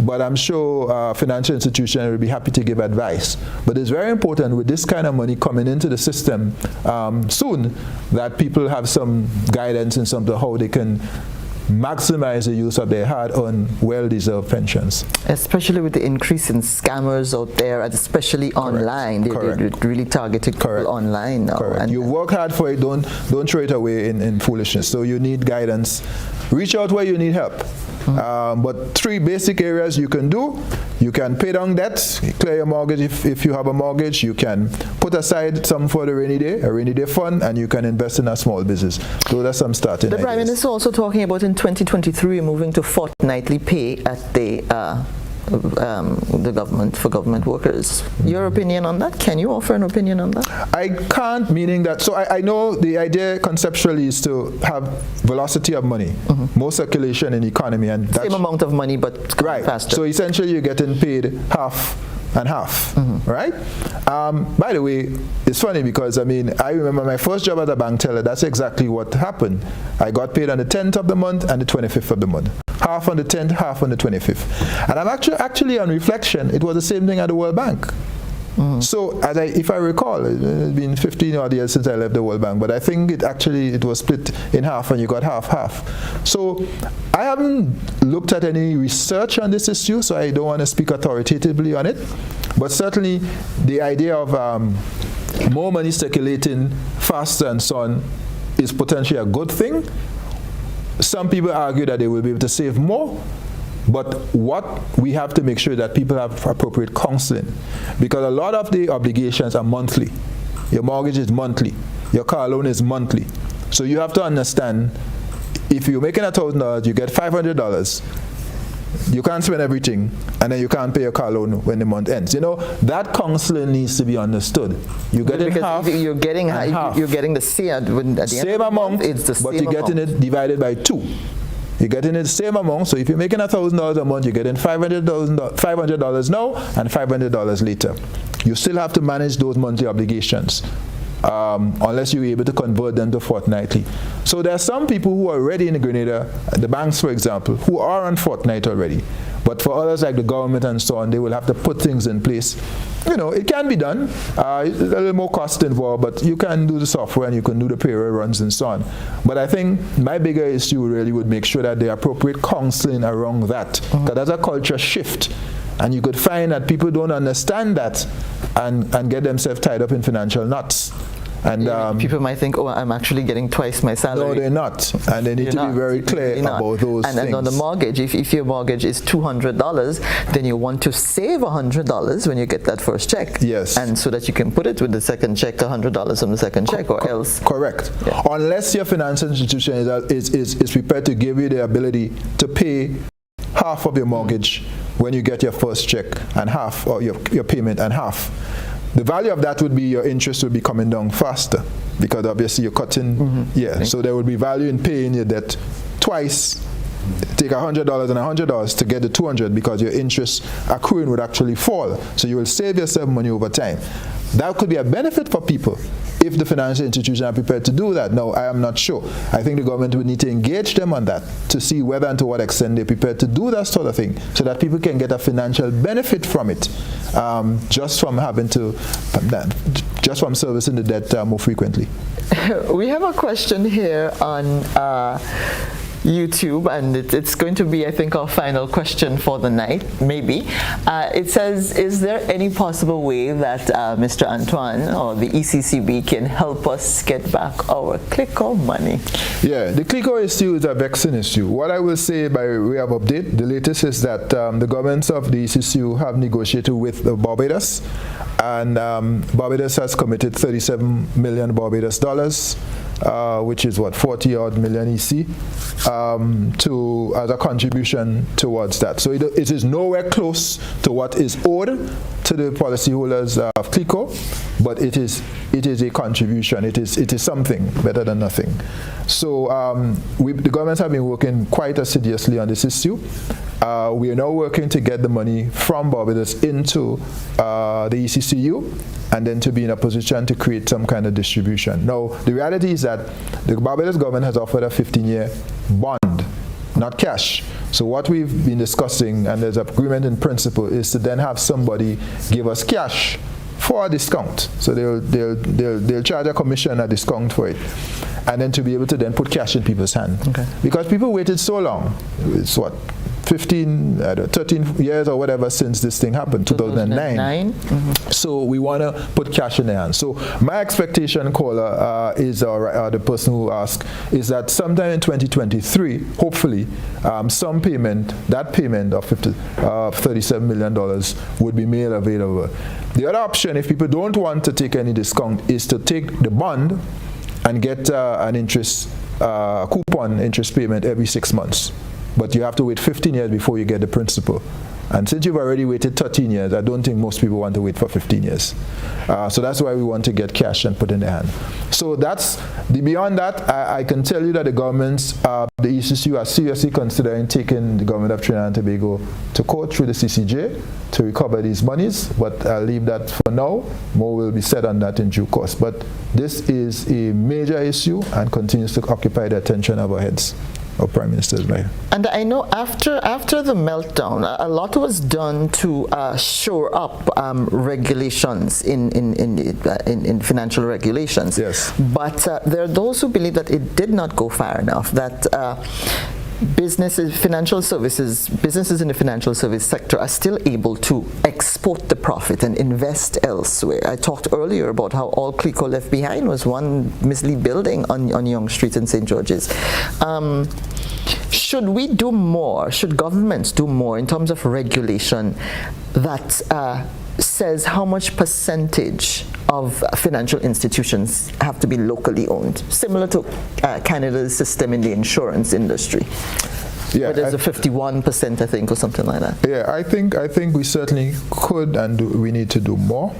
But I'm sure financial institutions will be happy to give advice. But it's very important with this kind of money coming into the system soon that people have some guidance in terms of how they can maximize the use of their hard-earned, well-deserved pensions. Especially with the increase in scammers out there, and especially online. They're really targeting people online now. And you work hard for it, don't throw it away in foolishness. So you need guidance. Reach out where you need help. But 3 basic areas you can do. You can pay down debts, clear your mortgage if you have a mortgage. You can put aside some for the a rainy day fund, and you can invest in a small business. Those are some starting ideas. The Prime Minister also talking about in 2023 moving to fortnightly pay at the government for government workers. Your opinion on that? Can you offer an opinion on that? I can't, meaning that, so I know the idea conceptually is to have velocity of money, more circulation in the economy. And same amount of money, but faster. So essentially you're getting paid half and half, right? By the way, it's funny because, I remember my first job as a bank teller, that's exactly what happened. I got paid on the 10th of the month and the 25th of the month. Half on the 10th, half on the 25th. And I'm actually on reflection, it was the same thing at the World Bank. So, if I recall, it's been 15 odd years since I left the World Bank, but I think it was split in half and you got half. So, I haven't looked at any research on this issue, so I don't want to speak authoritatively on it. But certainly, the idea of more money circulating faster and so on is potentially a good thing. Some people argue that they will be able to save more. But what we have to make sure that people have appropriate counseling, because a lot of the obligations are monthly. Your mortgage is monthly. Your car loan is monthly. So you have to understand, if you're making $1,000, you get $500. You can't spend everything, and then you can't pay your car loan when the month ends. That counseling needs to be understood. You're getting half. You're getting the same at the same amount, it's the but same you're getting it divided by 2. You're getting the same amount, so if you're making $1,000 a month, you're getting $500 now and $500 later. You still have to manage those monthly obligations, unless you're able to convert them to fortnightly. So there are some people who are already in Grenada, the banks for example, who are on fortnight already. But for others like the government and so on, they will have to put things in place. It can be done. It's a little more cost involved, but you can do the software and you can do the payroll runs and so on. But I think my bigger issue really would make sure that there are appropriate counseling around that. Because that's a culture shift. And you could find that people don't understand that and get themselves tied up in financial knots. And people might think, I'm actually getting twice my salary. No, they're not. And they need to be very clear about those things. And on the mortgage, if your mortgage is $200, then you want to save $100 when you get that first check. Yes. And so that you can put it with the second check, $100 on the second check, or else. Correct. Yeah. Unless your financial institution is prepared to give you the ability to pay half of your mortgage when you get your first check, and half, or your payment and half. The value of that would be your interest would be coming down faster, because obviously you're cutting, so there would be value in paying your debt twice. Take $100 and $100 to get the $200, because your interest accruing would actually fall. So you will save yourself money over time. That could be a benefit for people if the financial institutions are prepared to do that. No, I am not sure. I think the government would need to engage them on that to see whether and to what extent they're prepared to do that sort of thing, so that people can get a financial benefit from it, just from servicing the debt more frequently. We have a question here on YouTube, and it's going to be, I think, our final question for the night, maybe. It says, is there any possible way that Mr. Antoine or the ECCB can help us get back our CLICO money? Yeah, the CLICO issue is a vexing issue. What I will say by way of update, the latest is that the governments of the ECCU have negotiated with Barbados, and Barbados has committed $37 million Barbados dollars, which is what, 40 odd million EC, as a contribution towards that. So it is nowhere close to what is owed to the policyholders of CLICO, but it is a contribution. It is something better than nothing. So the governments have been working quite assiduously on this issue. We are now working to get the money from Barbados into the ECCU, and then to be in a position to create some kind of distribution. Now, the reality is that the Barbados government has offered a 15-year bond, not cash. So what we've been discussing, and there's agreement in principle, is to then have somebody give us cash for a discount. So they'll charge a commission, a discount for it, and then to be able to then put cash in people's hands. Okay. Because people waited so long. It's what, 13 years or whatever since this thing happened, 2009. So we want to put cash in their hands. So my expectation, caller, is, or the person who asked, is that sometime in 2023, hopefully, some payment, that payment of $37 million would be made available. The other option, if people don't want to take any discount, is to take the bond and get an interest coupon interest payment every 6 months. but you have to wait 15 years before you get the principal. And since you've already waited 13 years, I don't think most people want to wait for 15 years. So that's why we want to get cash and put in their hand. So beyond that, I can tell you that the governments, the ECCU are seriously considering taking the government of Trinidad and Tobago to court through the CCJ to recover these monies, but I'll leave that for now. More will be said on that in due course. But this is a major issue and continues to occupy the attention of our heads. Prime Minister's right. And I know after the meltdown, a lot was done to shore up regulations in financial regulations. Yes. But there are those who believe that it did not go far enough. That businesses in the financial service sector are still able to export the profit and invest elsewhere. I talked earlier about how all Clico left behind was one measly building on Young Street in St. George's. Should we do more? Should governments do more in terms of regulation that says how much percentage of financial institutions have to be locally owned, similar to Canada's system in the insurance industry? Yeah, where there's a 51%, I think, or something like that. Yeah, I think we certainly could and we need to do more,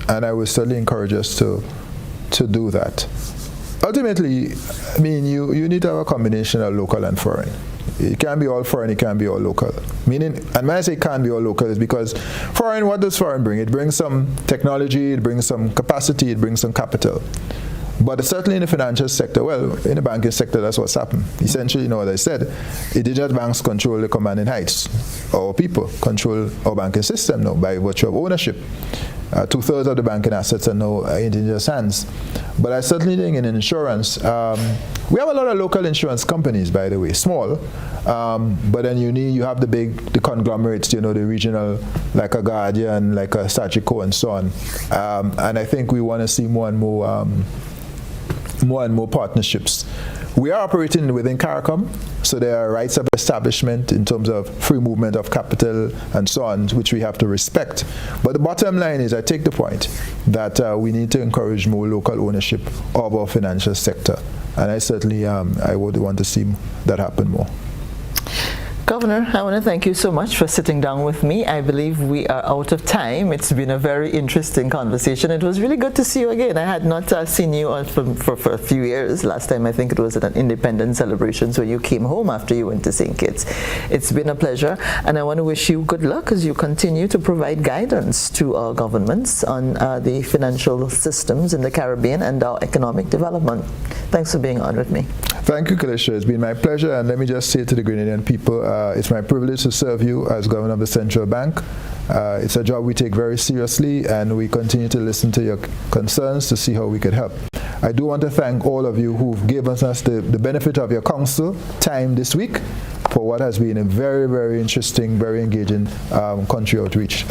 and I would certainly encourage us to do that. Ultimately, I mean, you need to have a combination of local and foreign. It can't be all foreign, it can't be all local. Meaning, and when I say can't be all local, it's because foreign, what does foreign bring? It brings some technology, it brings some capacity, it brings some capital. But certainly in the financial sector, well, in the banking sector, that's what's happened. Essentially, you know what I said, indigenous banks control the commanding heights. Our people control our banking system now by virtue of ownership. 2/3 of the banking assets are now in indigenous hands. But I certainly think in insurance, we have a lot of local insurance companies, by the way, small. But then you have the conglomerates, you know, the regional, like a Guardian, like a Sachico, and so on. And I think we want to see more and more partnerships. We are operating within CARICOM, so there are rights of establishment in terms of free movement of capital and so on, which we have to respect. But the bottom line is, I take the point that we need to encourage more local ownership of our financial sector. And I certainly I would want to see that happen more. Governor, I want to thank you so much for sitting down with me. I believe we are out of time. It's been a very interesting conversation. It was really good to see you again. I had not seen you for a few years. Last time I think it was at an independence celebration, so you came home after you went to St. Kitts. It's been a pleasure, and I want to wish you good luck as you continue to provide guidance to our governments on the financial systems in the Caribbean and our economic development. Thanks for being on with me. Thank you, Calistra. It's been my pleasure, and let me just say to the Grenadian people, it's my privilege to serve you as Governor of the Central Bank. It's a job we take very seriously, and we continue to listen to your concerns to see how we could help. I do want to thank all of you who've given us the benefit of your counsel time this week for what has been a very, very interesting, very engaging country outreach.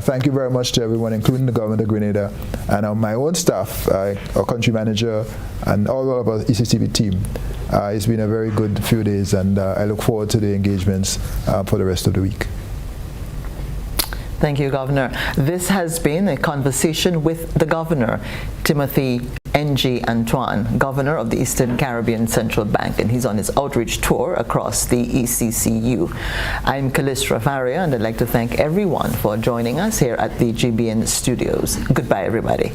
Thank you very much to everyone, including the Government of Grenada and my own staff, our country manager, and all of our ECCB team. It's been a very good few days, and I look forward to the engagements for the rest of the week. Thank you, Governor. This has been a conversation with the Governor, Timothy N.G. Antoine, Governor of the Eastern Caribbean Central Bank, and he's on his outreach tour across the ECCU. I'm Calistra Farrier, and I'd like to thank everyone for joining us here at the GBN studios. Goodbye, everybody.